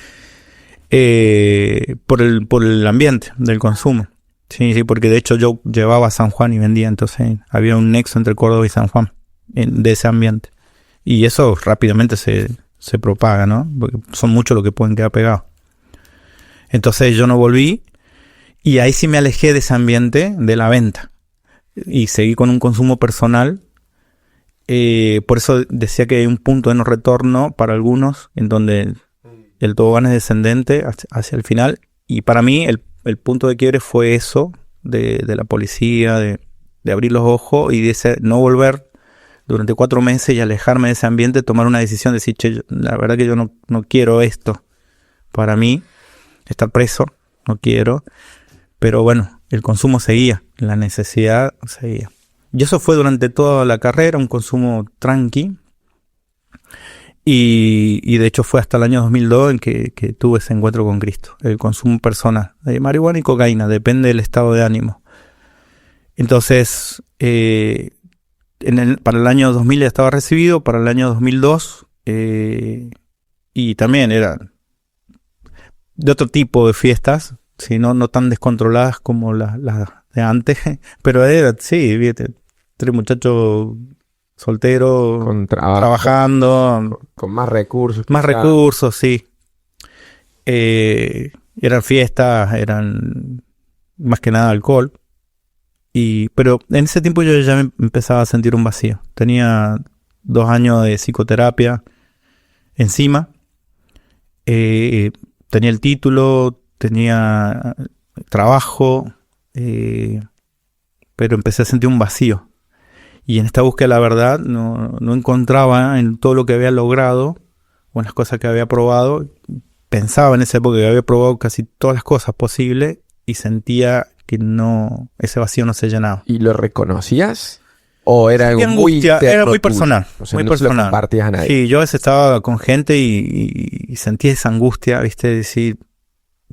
por el ambiente del consumo. Sí, porque de hecho yo llevaba a San Juan y vendía, entonces había un nexo entre Córdoba y San Juan de ese ambiente. Y eso rápidamente se propaga, ¿no? Porque son muchos los que pueden quedar pegados. Entonces yo no volví y ahí sí me alejé de ese ambiente de la venta y seguí con un consumo personal. Por eso decía que hay un punto de no retorno para algunos en donde el tobogán es descendente hacia el final, y para mí el punto de quiebre fue eso, de la policía, de abrir los ojos y de no volver durante 4 meses y alejarme de ese ambiente, tomar una decisión de decir, che, la verdad que yo no quiero esto. Para mí, estar preso, no quiero. Pero bueno, el consumo seguía, la necesidad seguía. Y eso fue durante toda la carrera, un consumo tranqui. Y de hecho fue hasta el año 2002 en que tuve ese encuentro con Cristo. El consumo personal de marihuana y cocaína, depende del estado de ánimo. Entonces, para el año 2000 ya estaba recibido, para el año 2002, y también era de otro tipo de fiestas, ¿sí? No tan descontroladas como las de antes, pero era, sí, fíjate, 3 muchachos solteros, trabajando, con más recursos. Más recursos, sí. Eran fiestas, eran más que nada alcohol. Pero en ese tiempo yo ya me empezaba a sentir un vacío. Tenía 2 años de psicoterapia encima. Tenía el título, tenía trabajo, pero empecé a sentir un vacío. Y en esta búsqueda de la verdad no encontraba en todo lo que había logrado o en las cosas que había probado. Pensaba en esa época que había probado casi todas las cosas posibles y sentía que ese vacío no se llenaba. ¿Y lo reconocías? ¿O era algo muy angustia, interno era muy tuyo? personal, O sea, muy no se lo personal. compartías a nadie. Sí, yo a veces estaba con gente y sentía esa angustia, ¿viste? De decir,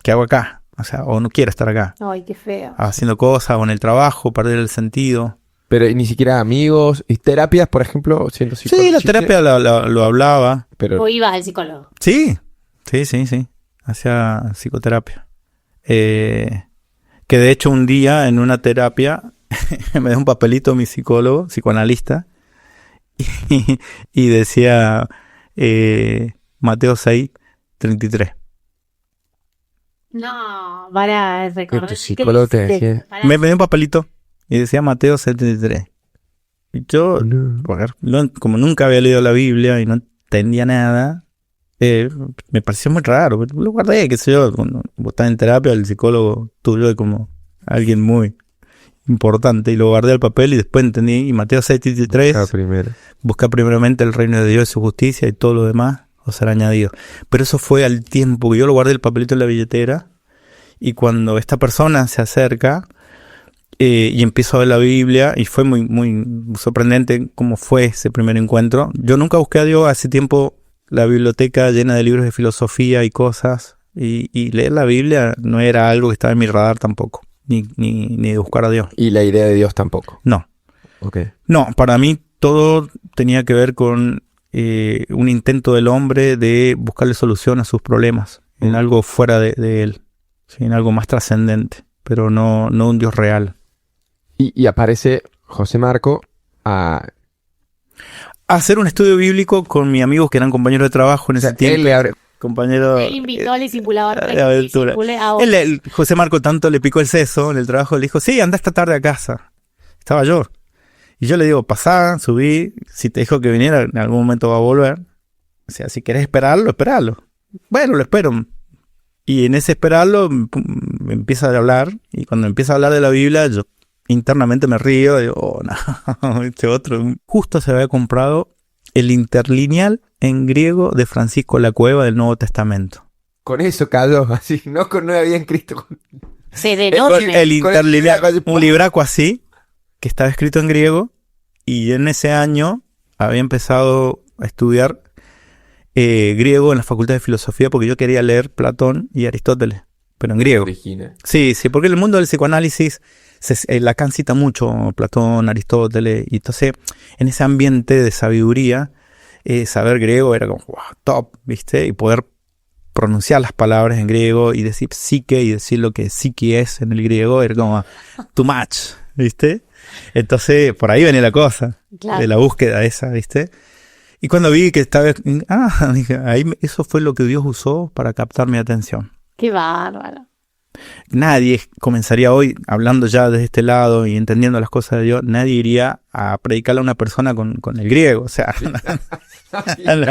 ¿qué hago acá? O sea, o no quiero estar acá. Ay, qué feo. Haciendo cosas o en el trabajo, perder el sentido. Pero ni siquiera amigos. ¿Y terapias, por ejemplo? Siendo Sí, psicólogo, la terapia lo hablaba. Pero O iba al psicólogo. Sí. Hacía psicoterapia. Que de hecho un día en una terapia me dio un papelito mi psicólogo, psicoanalista, y decía Mateo 6:33. No, para que recordar. tu psicólogo te decía. Me dio un papelito y decía Mateo 6:33. Y yo, No. como nunca había leído la Biblia y no entendía nada, me pareció muy raro. Lo guardé, qué sé yo, cuando vos estás en terapia, el psicólogo tuyo es como alguien muy importante, y lo guardé al papel y después entendí. Y Mateo 6:33, Ah, primero. busca primeramente el reino de Dios y su justicia, y todo lo demás os será añadido. Pero eso fue al tiempo que yo lo guardé el papelito en la billetera, y cuando esta persona se acerca y empiezo a ver la Biblia, y fue muy, muy sorprendente cómo fue ese primer encuentro. Yo nunca busqué a Dios. Hace tiempo la biblioteca llena de libros de filosofía y cosas, y leer la Biblia no era algo que estaba en mi radar tampoco, ni de buscar a Dios. Y la idea de Dios tampoco. No. Ok. No, para mí todo tenía que ver con un intento del hombre de buscarle solución a sus problemas, en algo fuera de él, ¿sí? En algo más trascendente, pero no un Dios real. Y aparece José Marco a... Hacer un estudio bíblico con mis amigos que eran compañeros de trabajo en ese tiempo. Él le abre... Compañero Él invitó al discipulador para de que aventura. discipule a otro. José Marco tanto le picó el seso en el trabajo, le dijo, sí, anda esta tarde a casa. Estaba yo. Y yo le digo, pasá, subí, si te dijo que viniera, en algún momento va a volver. O sea, si querés esperarlo, esperalo. Bueno, lo espero. Y en ese esperarlo me empieza a hablar, y cuando empieza a hablar de la Biblia, yo internamente me río, digo, oh, no, este otro. Justo se había comprado el interlineal en griego de Francisco La Cueva del Nuevo Testamento. Con eso cayó, así. No había en Cristo. Se de Con enorme. El interlineal, con- un libraco así, que estaba escrito en griego, y en ese año había empezado a estudiar griego en la Facultad de Filosofía, porque yo quería leer Platón y Aristóteles, pero en griego. Origina. Sí, porque en el mundo del psicoanálisis Lacan cita mucho Platón, Aristóteles, y entonces en ese ambiente de sabiduría, saber griego era como wow, top, ¿viste? Y poder pronunciar las palabras en griego y decir psique y decir lo que psique es en el griego era como too much, ¿viste? Entonces por ahí venía la cosa, Claro. de la búsqueda esa, ¿viste? Y cuando vi que estaba, dije, eso fue lo que Dios usó para captar mi atención. Qué bárbaro. Nadie comenzaría hoy, hablando ya desde este lado y entendiendo las cosas de Dios, nadie iría a predicarle a una persona con el griego. O sea,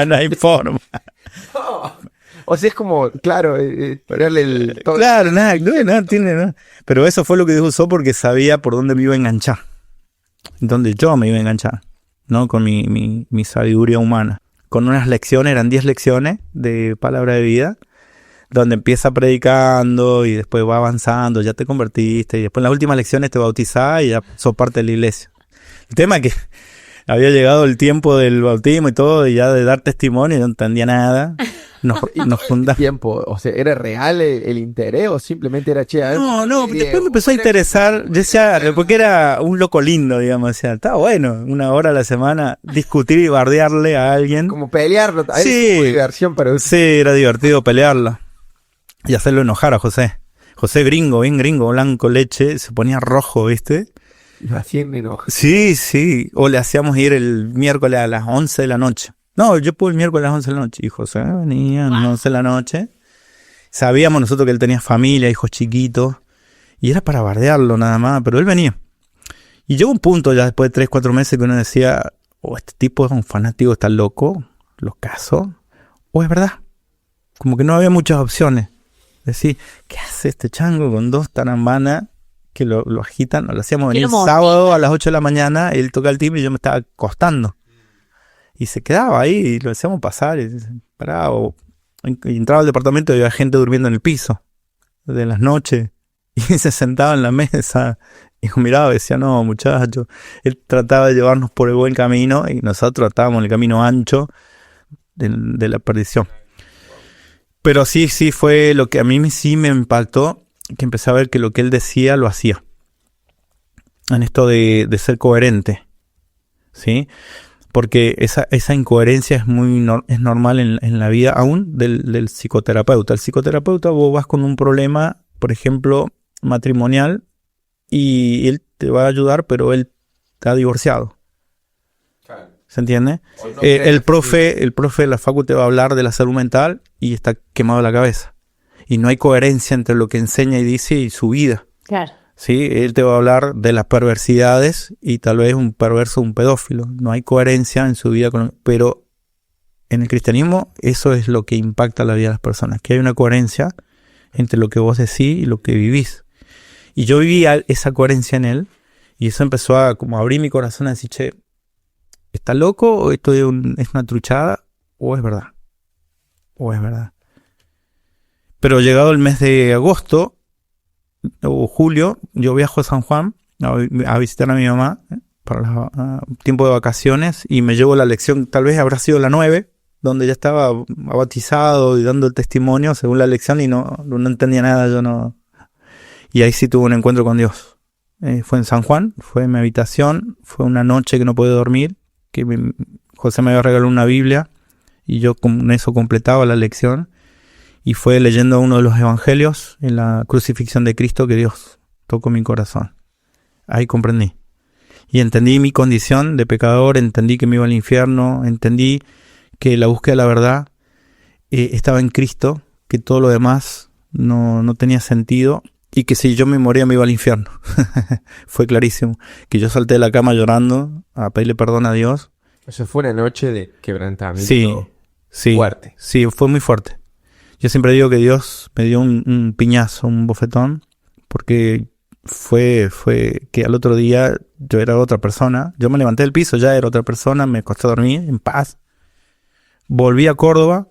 no hay forma. O sea, es como, claro, darle el... todo- Claro, nada tiene nada. Pero eso fue lo que Dios usó porque sabía por dónde me iba a enganchar. Donde yo me iba a enganchar, ¿no? Con mi sabiduría humana. Con unas lecciones, eran 10 lecciones de palabra de vida, donde empieza predicando y después va avanzando, ya te convertiste, y después en las últimas lecciones te bautizás y ya sos parte de la iglesia. El tema es que había llegado el tiempo del bautismo y todo, y ya de dar testimonio, no entendía nada. Nos juntamos. tiempo, o sea, ¿era real el interés o simplemente era che? a ver, No, griego? después me empezó a interesar, yo decía, porque era un loco lindo, digamos, o sea, estaba bueno, 1 hora a la semana, discutir y bardearle a alguien. Como pelearlo, a ver, Sí. como diversión para usted. Sí, era divertido pelearlo y hacerlo enojar a José. José gringo, bien gringo, blanco, leche, se ponía rojo, ¿viste? Lo hacían enojo. Sí, o le hacíamos ir el miércoles a las 11 de la noche. No, yo pude el miércoles a las 11 de la noche. Y José venía a las 11 de la noche. Sabíamos nosotros que él tenía familia, hijos chiquitos. Y era para bardearlo nada más, pero él venía. Y llegó un punto ya después de 3-4 meses que uno decía, o este tipo es un fanático, está loco, lo caso, o es verdad. Como que no había muchas opciones. Decir, ¿qué hace este chango con 2 tarambanas que lo agitan? Lo hacíamos venir el sábado a las 8 de la mañana, él toca el timbre y yo me estaba acostando. Y se quedaba ahí y lo hacíamos pasar. Y paraba, y entraba al departamento y había gente durmiendo en el piso de las noches. Y se sentaba en la mesa y miraba y decía, no, muchacho. Él trataba de llevarnos por el buen camino y nosotros estábamos en el camino ancho de la perdición. Pero sí fue lo que a mí sí me impactó, que empecé a ver que lo que él decía lo hacía. En esto de ser coherente, ¿sí? Porque esa incoherencia es normal en la vida aún del psicoterapeuta. El psicoterapeuta, vos vas con un problema, por ejemplo, matrimonial, y él te va a ayudar, pero él está divorciado. ¿Se entiende? No El profe de la facu te va a hablar de la salud mental y está quemado la cabeza. Y no hay coherencia entre lo que enseña y dice y su vida. Claro. ¿Sí? Él te va a hablar de las perversidades y tal vez un perverso, un pedófilo. No hay coherencia en su vida. Pero en el cristianismo eso es lo que impacta la vida de las personas. Que hay una coherencia entre lo que vos decís y lo que vivís. Y yo viví esa coherencia en él. Y eso empezó a como abrir mi corazón a decir, che, ¿está loco o esto es una truchada o es verdad? O es verdad. Pero llegado el mes de agosto o julio, yo viajo a San Juan a visitar a mi mamá para tiempo de vacaciones y me llevo la lección, tal vez habrá sido la 9, donde ya estaba bautizado y dando el testimonio según la lección y no entendía nada, yo no. Y ahí sí tuve un encuentro con Dios. Fue en San Juan, fue en mi habitación, fue una noche que no pude dormir, que José me había regalado una Biblia y yo con eso completaba la lección. Y fue leyendo uno de los evangelios en la crucifixión de Cristo que Dios tocó mi corazón. Ahí comprendí. Y entendí mi condición de pecador, entendí que me iba al infierno, entendí que la búsqueda de la verdad estaba en Cristo, que todo lo demás no tenía sentido y que si yo me moría me iba al infierno. Fue clarísimo. Que yo salté de la cama llorando a pedirle perdón a Dios. Eso fue una noche de quebrantamiento sí, fuerte. Sí, fue muy fuerte. Yo siempre digo que Dios me dio un piñazo, un bofetón, porque fue que al otro día yo era otra persona. Yo me levanté del piso, ya era otra persona, me acosté a dormir en paz. Volví a Córdoba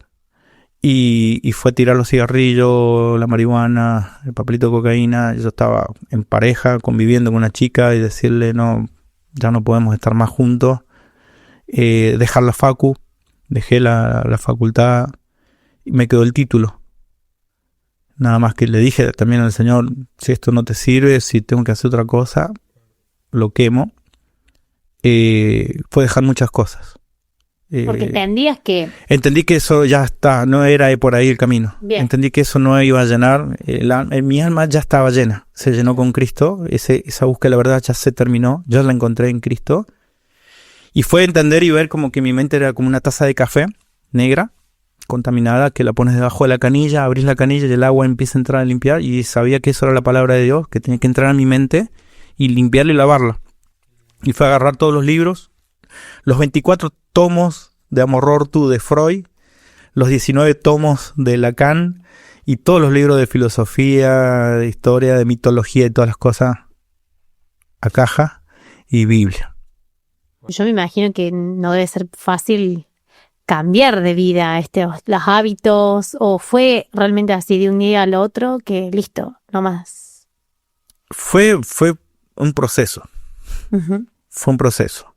y fue tirar los cigarrillos, la marihuana, el papelito de cocaína. Yo estaba en pareja, conviviendo con una chica y decirle, no, ya no podemos estar más juntos. Dejar la facu, dejé la facultad. Me quedó el título. Nada más que le dije también al Señor, si esto no te sirve, si tengo que hacer otra cosa, lo quemo. Fue dejar muchas cosas. Porque entendías que... Entendí que eso ya está, no era por ahí el camino. Bien. Entendí que eso no iba a llenar. Mi alma ya estaba llena, se llenó con Cristo. Esa búsqueda de la verdad ya se terminó, ya la encontré en Cristo. Y fue entender y ver como que mi mente era como una taza de café negra, contaminada, que la pones debajo de la canilla, abrís la canilla y el agua empieza a entrar a limpiar, y sabía que eso era la palabra de Dios, que tenía que entrar a mi mente y limpiarla y lavarla. Y fue a agarrar todos los libros, los 24 tomos de Amor-Rortu de Freud, los 19 tomos de Lacan y todos los libros de filosofía, de historia, de mitología y todas las cosas a caja y Biblia. Yo me imagino que no debe ser fácil cambiar de vida los hábitos, o fue realmente así de un día al otro que listo, no más. Fue un proceso. Uh-huh. Fue un proceso.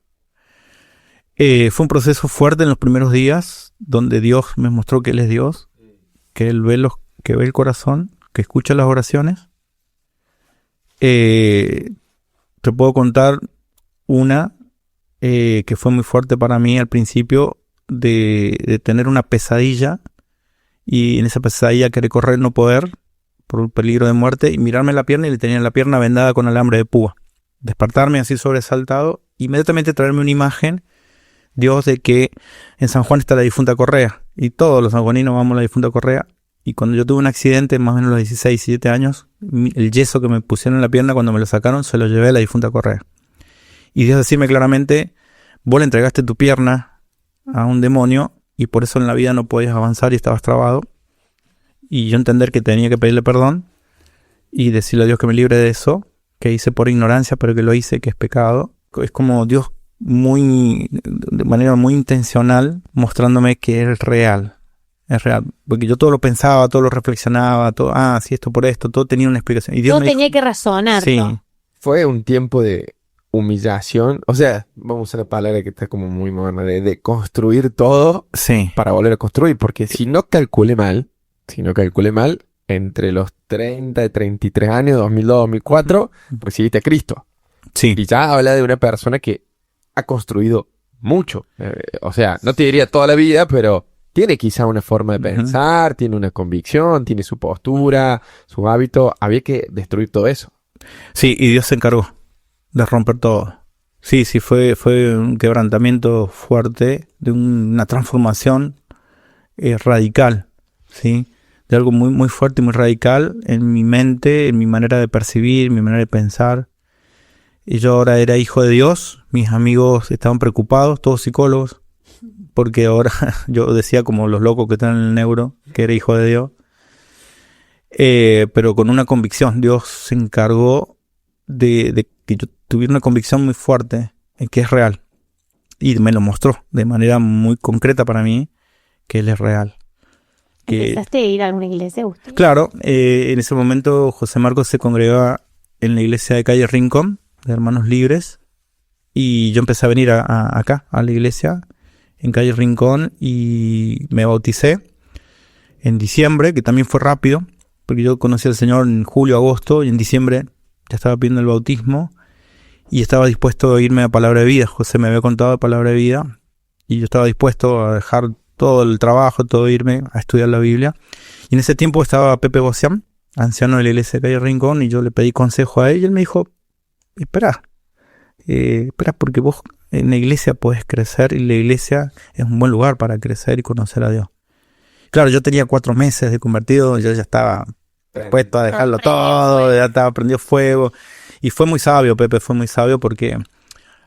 Fue un proceso fuerte en los primeros días, donde Dios me mostró que Él es Dios, que Él que ve el corazón, que escucha las oraciones. Te puedo contar una que fue muy fuerte para mí al principio, de tener una pesadilla, y en esa pesadilla querer correr, no poder, por un peligro de muerte, y mirarme la pierna y le tenía la pierna vendada con alambre de púa. Despertarme así sobresaltado, inmediatamente traerme una imagen, Dios, de que en San Juan está la difunta Correa, y todos los sanjuaninos vamos a la difunta Correa, y cuando yo tuve un accidente, más o menos a los 16, 17 años, el yeso que me pusieron en la pierna cuando me lo sacaron, se lo llevé a la difunta Correa. Y Dios decirme claramente, vos le entregaste tu pierna a un demonio y por eso en la vida no podías avanzar y estabas trabado. Y yo entender que tenía que pedirle perdón y decirle a Dios que me libre de eso, que hice por ignorancia, pero que lo hice, que es pecado. Es como Dios de manera muy intencional mostrándome que es real. Es real. Porque yo todo lo pensaba, todo lo reflexionaba, todo, sí, esto por esto, todo tenía una explicación. Y Dios Todo tenía que razonar. sí, ¿no? Fue un tiempo de humillación. O sea, vamos a usar la palabra que está como muy moderna, de construir todo sí. para volver a construir. Porque si no calculé mal, entre los 30 y 33 años, 2002, 2004, recibiste a Cristo. Sí. Y ya habla de una persona que ha construido mucho. O sea, no te diría toda la vida, pero tiene quizá una forma de pensar, tiene una convicción, tiene su postura, su hábito. Había que destruir todo eso. Sí, y Dios se encargó de romper todo. Sí, fue un quebrantamiento fuerte, de una transformación radical, ¿sí? De algo muy, muy fuerte y muy radical en mi mente, en mi manera de percibir, mi manera de pensar. Y yo ahora era hijo de Dios, mis amigos estaban preocupados, todos psicólogos, porque ahora yo decía como los locos que están en el neuro, que era hijo de Dios. Pero con una convicción, Dios se encargó de que yo tuviera una convicción muy fuerte en que es real. Y me lo mostró de manera muy concreta para mí, que Él es real. ¿Empezaste a ir a alguna iglesia, Agustín? Claro, en ese momento José Marcos se congregaba en la iglesia de calle Rincón, de Hermanos Libres, y yo empecé a venir acá, a la iglesia, en calle Rincón, y me bauticé en diciembre, que también fue rápido, porque yo conocí al Señor en julio, agosto, y en diciembre ya estaba pidiendo el bautismo, y estaba dispuesto a irme a Palabra de Vida. José me había contado de Palabra de Vida, y yo estaba dispuesto a dejar todo el trabajo, todo irme a estudiar la Biblia. Y en ese tiempo estaba Pepe Bocián, anciano de la iglesia de calle Rincón, y yo le pedí consejo a él, y él me dijo, espera, porque vos en la iglesia podés crecer, y la iglesia es un buen lugar para crecer y conocer a Dios. Claro, yo tenía 4 meses de convertido, yo ya estaba dispuesto a dejarlo todo, ya estaba prendido fuego, y fue muy sabio, Pepe fue muy sabio, porque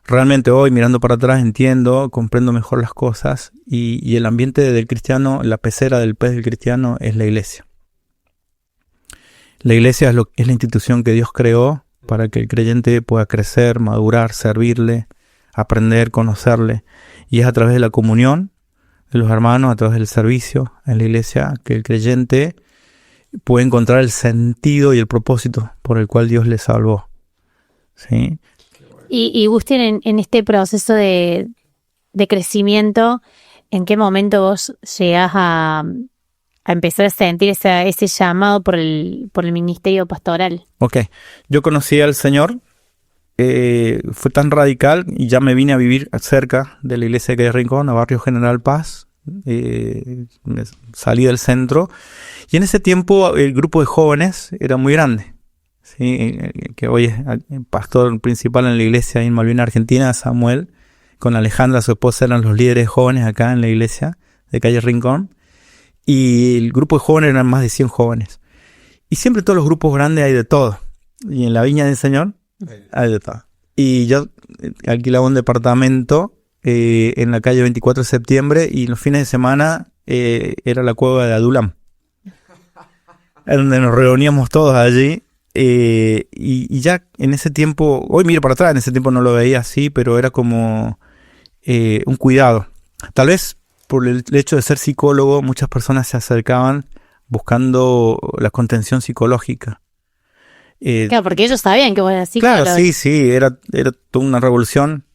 realmente hoy, mirando para atrás, entiendo, comprendo mejor las cosas, y el ambiente del cristiano, la pecera del pez del cristiano es la iglesia. La iglesia es la institución que Dios creó para que el creyente pueda crecer, madurar, servirle, aprender, conocerle, y es a través de la comunión de los hermanos, a través del servicio en la iglesia, que el creyente puede encontrar el sentido y el propósito por el cual Dios le salvó. ¿Sí? Y Agustín, en este proceso de crecimiento, ¿en qué momento vos llegás a empezar a sentir ese llamado por el ministerio pastoral? Ok, yo conocí al Señor, fue tan radical y ya me vine a vivir cerca de la iglesia de Calle Rincón, a Barrio General Paz. Salí del centro y en ese tiempo el grupo de jóvenes era muy grande. ¿Sí? Que hoy es el pastor principal en la iglesia en Malvinas, Argentina, Samuel, con Alejandra, su esposa, eran los líderes jóvenes acá en la iglesia de Calle Rincón. Y el grupo de jóvenes eran más de 100 jóvenes. Y siempre todos los grupos grandes hay de todo. Y en la viña del Señor hay de todo. Y yo alquilaba un departamento en la calle 24 de septiembre y los fines de semana era la cueva de Adulam. Donde nos reuníamos todos allí. Y ya en ese tiempo, hoy miro para atrás, en ese tiempo no lo veía así, pero era como un cuidado. Tal vez por el hecho de ser psicólogo, muchas personas se acercaban buscando la contención psicológica. Claro, porque ellos sabían que vos eras psicólogo. Claro, sí, era toda una revolución.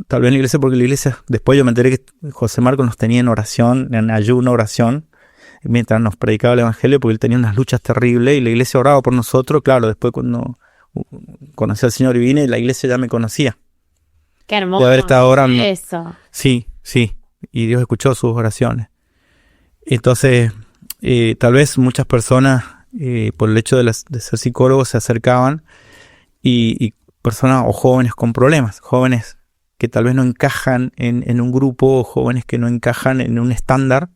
Tal vez en la iglesia, porque la iglesia, después yo me enteré que José Marcos nos tenía en oración, en ayuno, oración, mientras nos predicaba el evangelio, porque él tenía unas luchas terribles y la iglesia oraba por nosotros. Claro, después cuando conocí al Señor y vine, la iglesia ya me conocía. Qué hermoso. De haber estado orando. Eso. Sí. Y Dios escuchó sus oraciones. Entonces, tal vez muchas personas, por el hecho de ser psicólogos, se acercaban y personas o jóvenes con problemas, jóvenes que tal vez no encajan en un grupo, o jóvenes que no encajan en un estándar,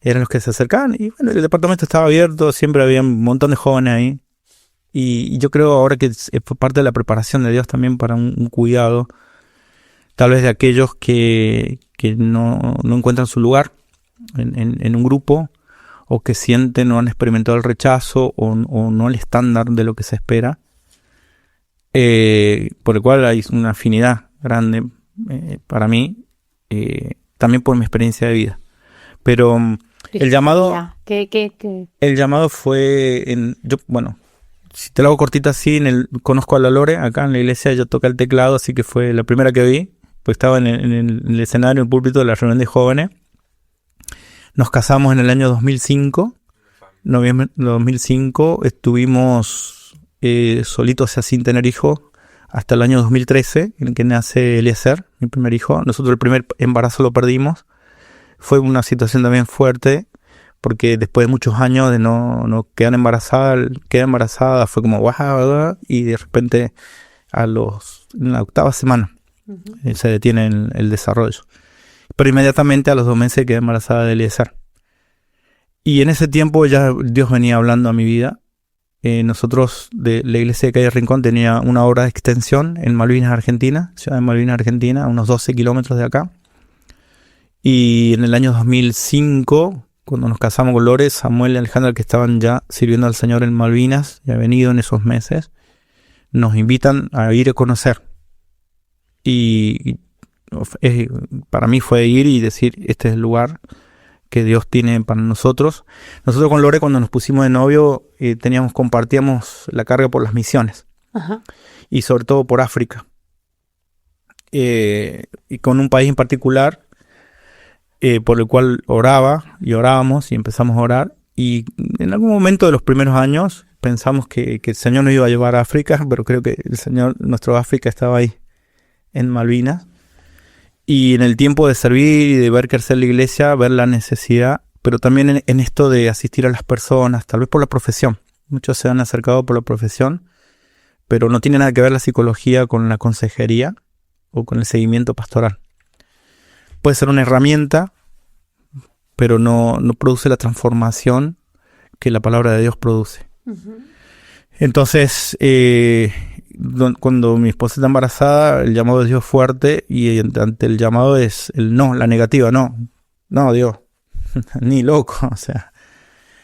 eran los que se acercaban. Y bueno, el departamento estaba abierto, siempre había un montón de jóvenes ahí. Y yo creo ahora que fue parte de la preparación de Dios también para un cuidado. tal vez de aquellos que no encuentran su lugar en un grupo, o que sienten o han experimentado el rechazo o no el estándar de lo que se espera, por el cual hay una afinidad grande para mí, también por mi experiencia de vida. Pero el llamado fue si te lo hago cortita así, conozco a la Lore, acá en la iglesia ella toca el teclado, así que fue la primera que vi, pues estaba en el escenario, en el púlpito de la reunión de jóvenes. Nos casamos en el año 2005, noviembre de 2005, estuvimos solitos, o sea, sin tener hijos, hasta el año 2013, en que nace Eliezer, mi primer hijo. Nosotros el primer embarazo lo perdimos. Fue una situación también fuerte, porque después de muchos años de no quedar embarazada, fue como guau, y de repente en la 8ª semana se detiene el desarrollo. Pero inmediatamente a los 2 meses quedé embarazada de Eliezer. Y en ese tiempo ya Dios venía hablando a mi vida. Nosotros, de la iglesia de Calle Rincón, tenía una obra de extensión en Malvinas, Argentina, ciudad de Malvinas, Argentina, a unos 12 kilómetros de acá. Y en el año 2005, cuando nos casamos con Lore, Samuel y Alejandra, que estaban ya sirviendo al Señor en Malvinas, ya venido en esos meses, nos invitan a ir a conocer. Y para mí fue ir y decir, este es el lugar que Dios tiene para nosotros. Nosotros con Lore, cuando nos pusimos de novio, compartíamos la carga por las misiones. Ajá. Y sobre todo por África. Y con un país en particular, por el cual orábamos y empezamos a orar. Y en algún momento de los primeros años pensamos que el Señor nos iba a llevar a África, pero creo que el Señor, nuestro África, estaba ahí en Malvinas. Y en el tiempo de servir y de ver crecer la iglesia, ver la necesidad, pero también en esto de asistir a las personas, tal vez por la profesión. Muchos se han acercado por la profesión, pero no tiene nada que ver la psicología con la consejería o con el seguimiento pastoral. Puede ser una herramienta, pero no produce la transformación que la palabra de Dios produce. Uh-huh. Entonces, cuando mi esposa está embarazada, el llamado de Dios es fuerte, y ante el llamado es el no, la negativa, no Dios, ni loco. O sea,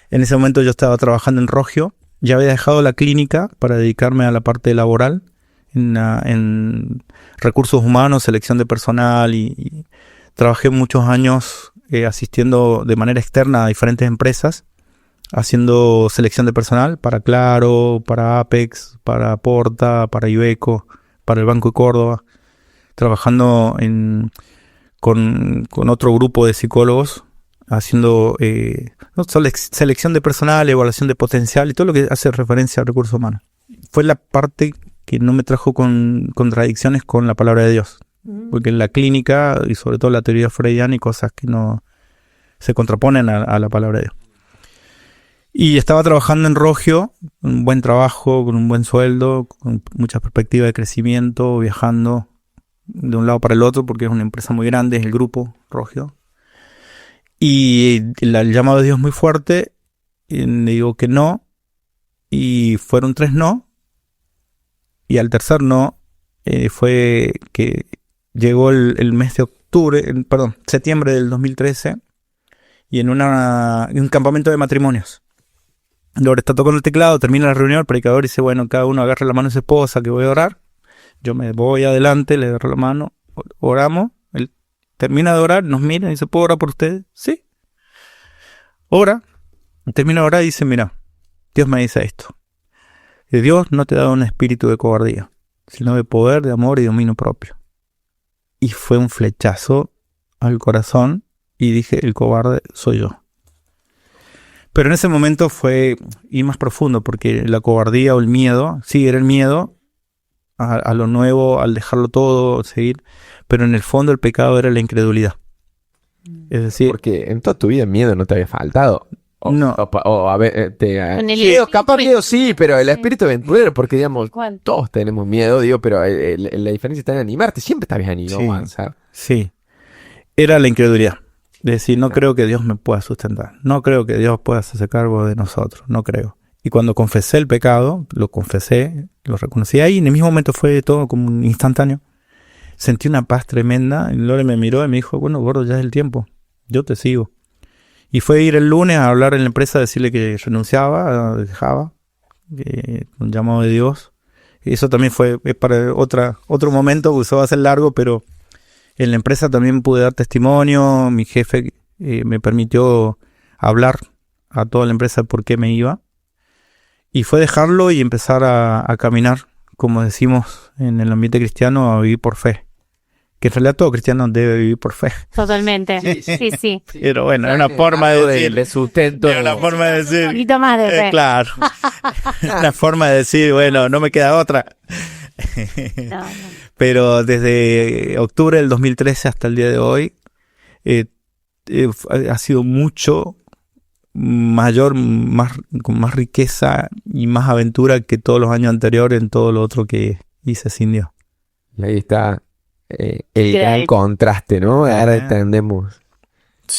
en ese momento yo estaba trabajando en Rogio, ya había dejado la clínica para dedicarme a la parte laboral, en recursos humanos, selección de personal, y trabajé muchos años asistiendo de manera externa a diferentes empresas, haciendo selección de personal para Claro, para Apex, para Porta, para Iveco, para el Banco de Córdoba, trabajando con otro grupo de psicólogos, haciendo selección de personal, evaluación de potencial y todo lo que hace referencia a recursos humanos. Fue la parte que no me trajo con contradicciones con la palabra de Dios, porque en la clínica, y sobre todo la teoría freudiana, hay cosas que no se contraponen a la palabra de Dios. Y estaba trabajando en Rogio, un buen trabajo, con un buen sueldo, con muchas perspectivas de crecimiento, viajando de un lado para el otro, porque es una empresa muy grande, es el grupo Rogio. Y el llamado de Dios es muy fuerte, y le digo que no, y fueron 3 no, y al tercer no, fue que llegó el mes de septiembre del 2013, y en un campamento de matrimonios. Lore está tocando el teclado, termina la reunión, el predicador dice, bueno, cada uno agarra la mano de su esposa que voy a orar. Yo me voy adelante, le agarro la mano, oramos, él termina de orar, nos mira y dice, ¿puedo orar por ustedes? Sí. Ora, termina de orar y dice, mira, Dios me dice esto. Dios no te ha dado un espíritu de cobardía, sino de poder, de amor y dominio propio. Y fue un flechazo al corazón y dije, el cobarde soy yo. Pero en ese momento fue ir más profundo, porque la cobardía o el miedo, sí, era el miedo a lo nuevo, al dejarlo todo, seguir, pero en el fondo el pecado era la incredulidad. Es decir, porque en toda tu vida el miedo no te había faltado. No. O a ver, capaz miedo sí, pero el espíritu aventurero, porque digamos, ¿cuál? Todos tenemos miedo, pero la diferencia está en animarte, siempre estás bien animado a avanzar. Sí, era la incredulidad. De decir, no creo que Dios me pueda sustentar. No creo que Dios pueda hacerse cargo de nosotros. No creo. Y cuando confesé el pecado, lo confesé, lo reconocí ahí. En el mismo momento fue todo como un instantáneo. sentí una paz tremenda. Y Lore me miró y me dijo, bueno, gordo, ya es el tiempo, yo te sigo. Y fue ir el lunes a hablar en la empresa, a decirle que renunciaba, dejaba, un llamado de Dios. Y eso también es para otro momento, que va a ser largo, pero en la empresa también pude dar testimonio. Mi jefe me permitió hablar a toda la empresa por qué me iba. Y fue dejarlo y empezar a caminar, como decimos en el ambiente cristiano, a vivir por fe. Que en realidad todo cristiano debe vivir por fe. Totalmente. Sí. Pero bueno, es una forma de decir. De sustento. Es una forma de decir. Un poquito más de fe. Claro. Una forma de decir, bueno, no me queda otra. No. Pero desde octubre del 2013 hasta el día de hoy, ha sido mucho mayor, con más riqueza y más aventura que todos los años anteriores en todo lo otro que hice sin Dios. Y ahí está el gran contraste, ¿no? Ahora entendemos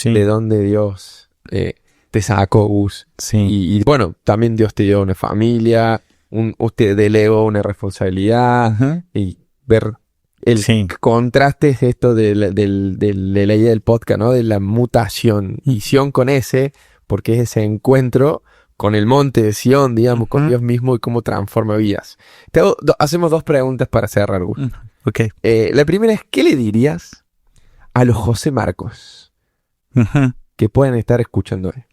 de dónde Dios te sacó, Gus. Sí. Y bueno, también Dios te dio una familia, usted delegó una responsabilidad, y ver el contraste es esto de la idea del podcast, ¿no? De la mutación y Sion con ese, porque es ese encuentro con el monte de Sion, digamos, con Dios mismo y cómo transforma vidas. Hacemos 2 preguntas para cerrar, Gus. Okay. La primera es, ¿qué le dirías a los José Marcos que pueden estar escuchando hoy?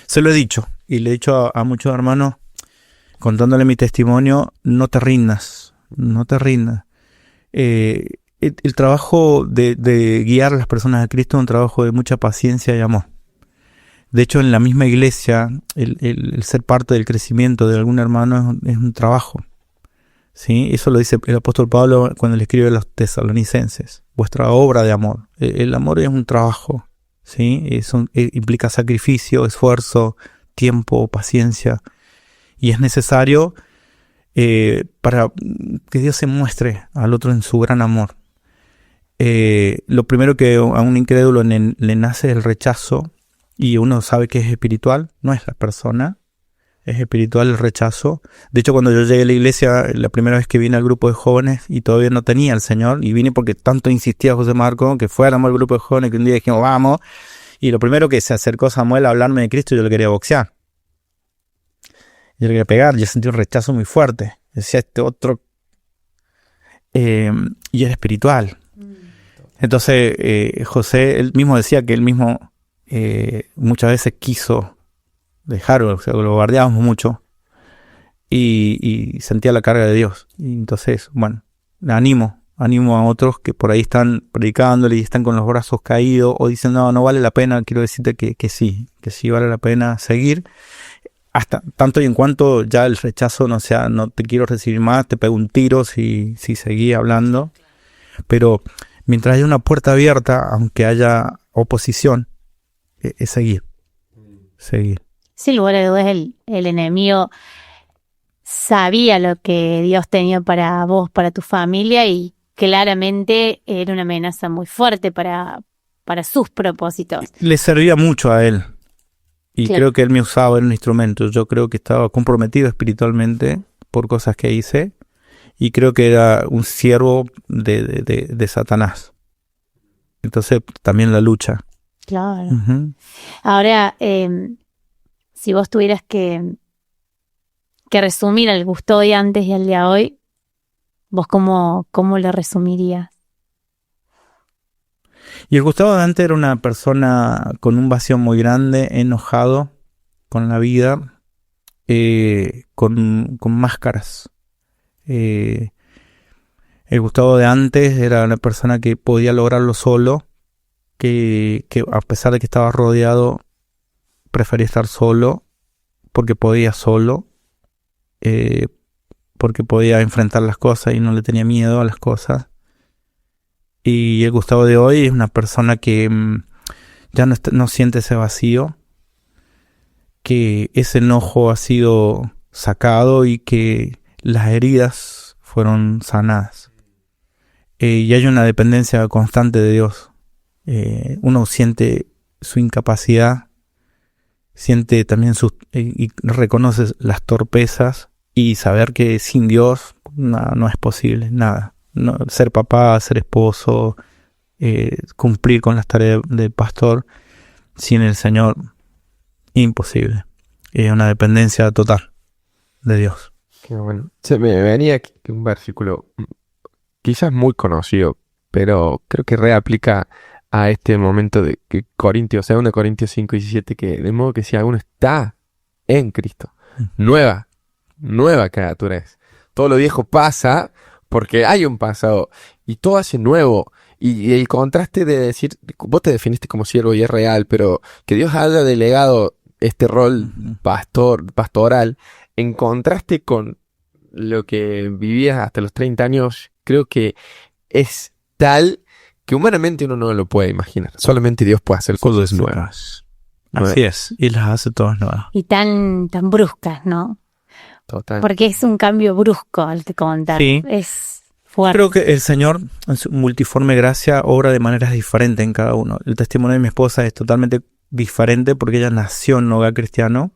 Se lo he dicho, y le he dicho a muchos hermanos, contándole mi testimonio, no te rindas. El trabajo de guiar a las personas a Cristo es un trabajo de mucha paciencia y amor. De hecho, en la misma iglesia, el ser parte del crecimiento de algún hermano es un trabajo. ¿Sí? Eso lo dice el apóstol Pablo cuando le escribe a los tesalonicenses. Vuestra obra de amor. El amor es un trabajo. ¿Sí? Implica sacrificio, esfuerzo, tiempo, paciencia. Y es necesario para que Dios se muestre al otro en su gran amor. Lo primero que a un incrédulo le nace es el rechazo. Y uno sabe que es espiritual, no es la persona. Es espiritual el rechazo. De hecho, cuando yo llegué a la iglesia, la primera vez que vine al grupo de jóvenes y todavía no tenía al Señor, y vine porque tanto insistía José Marco que fuéramos al grupo de jóvenes, que un día dijimos, vamos, y lo primero que se acercó Samuel a hablarme de Cristo, yo le quería boxear. Yo le quería pegar, yo sentí un rechazo muy fuerte. Decía este otro... y era espiritual. Entonces, José, él mismo decía que él mismo muchas veces quiso dejarlo, o sea, lo guardábamos mucho y sentía la carga de Dios. Y entonces, bueno, animo a otros que por ahí están predicándole y están con los brazos caídos o dicen, no vale la pena. Quiero decirte que sí vale la pena seguir, hasta tanto y en cuanto ya el rechazo no sea, no te quiero recibir más, te pego un tiro si seguí hablando. Pero mientras haya una puerta abierta, aunque haya oposición, es seguir. Sin lugar a dudas, el enemigo sabía lo que Dios tenía para vos, para tu familia, y claramente era una amenaza muy fuerte para sus propósitos. Le servía mucho a él. Y claro, creo que él me usaba en un instrumento. Yo creo que estaba comprometido espiritualmente por cosas que hice. Y creo que era un siervo de Satanás. Entonces, también la lucha. Claro. Uh-huh. Ahora, si vos tuvieras que resumir al Gustavo de antes y al de hoy, ¿vos cómo lo resumirías? Y el Gustavo de antes era una persona con un vacío muy grande, enojado con la vida, con máscaras. El Gustavo de antes era una persona que podía lograrlo solo, que a pesar de que estaba rodeado, prefería estar solo, porque podía solo, porque podía enfrentar las cosas y no le tenía miedo a las cosas. Y el Gustavo de hoy es una persona que ya no siente ese vacío, que ese enojo ha sido sacado y que las heridas fueron sanadas. Y hay una dependencia constante de Dios. Uno siente su incapacidad, siente también y reconoce las torpezas y saber que sin Dios no es posible, nada. No, ser papá, ser esposo, cumplir con las tareas de pastor, sin el Señor, imposible. Es una dependencia total de Dios. Qué bueno. Se me venía aquí un versículo quizás muy conocido, pero creo que reaplica a este momento de que Corintios, 2 Corintios 5:17, que de modo que si alguno está en Cristo, nueva criatura es. Todo lo viejo pasa porque hay un pasado y todo hace nuevo. Y el contraste de decir, vos te definiste como siervo y es real, pero que Dios haya delegado este rol pastoral, en contraste con lo que vivías hasta los 30 años, creo que es tal que humanamente uno no lo puede imaginar. Solamente Dios puede hacer cosas nuevas. Así es, y las hace todas nuevas. Y tan bruscas, ¿no? Total. Porque es un cambio brusco al que contar. Sí. Es fuerte. Creo que el Señor, en su multiforme gracia, obra de maneras diferentes en cada uno. El testimonio de mi esposa es totalmente diferente porque ella nació en un hogar cristiano.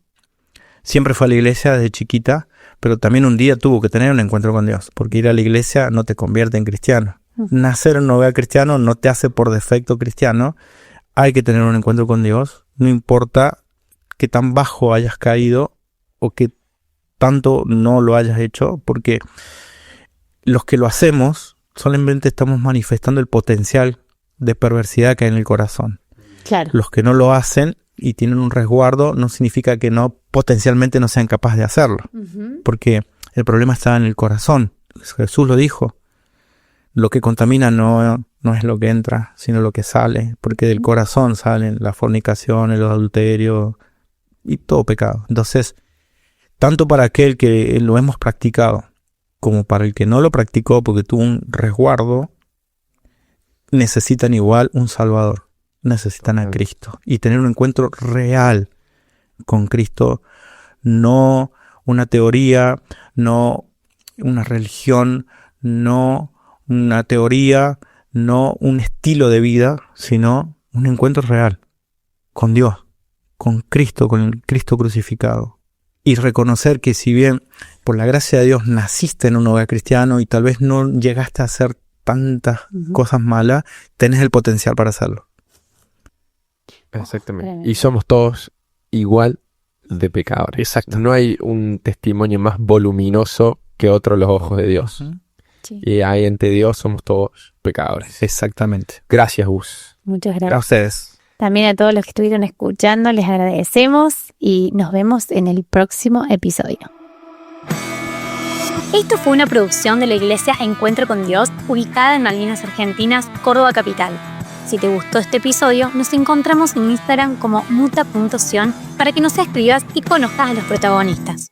Siempre fue a la iglesia desde chiquita, pero también un día tuvo que tener un encuentro con Dios, porque ir a la iglesia no te convierte en cristiano. Nacer en un hogar cristiano no te hace por defecto cristiano. Hay que tener un encuentro con Dios, no importa qué tan bajo hayas caído o qué tanto no lo hayas hecho, porque los que lo hacemos solamente estamos manifestando el potencial de perversidad que hay en el corazón. Claro. Los que no lo hacen y tienen un resguardo no significa que no potencialmente no sean capaces de hacerlo, porque el problema está en el corazón. Jesús lo dijo. Lo que contamina no es lo que entra, sino lo que sale, porque del corazón salen la fornicación, el adulterio y todo pecado. Entonces, tanto para aquel que lo hemos practicado como para el que no lo practicó porque tuvo un resguardo, necesitan igual un Salvador, necesitan a Cristo y tener un encuentro real con Cristo, no una teoría, no una religión, no una teoría, no un estilo de vida, sino un encuentro real con Dios, con Cristo, con el Cristo crucificado. Y reconocer que si bien por la gracia de Dios naciste en un hogar cristiano y tal vez no llegaste a hacer tantas cosas malas, tenés el potencial para hacerlo. Exactamente. Y somos todos igual de pecadores. Exacto. No hay un testimonio más voluminoso que otro a los ojos de Dios. Sí. Y ahí ante Dios somos todos pecadores. Exactamente. Gracias, Gus. Muchas A gracias. ustedes. También a todos los que estuvieron escuchando, les agradecemos y nos vemos en el próximo episodio. Esto fue una producción de la Iglesia Encuentro con Dios, ubicada en Malvinas Argentinas, Córdoba Capital. Si te gustó este episodio, nos encontramos en Instagram como muta.sion para que nos escribas y conozcas a los protagonistas.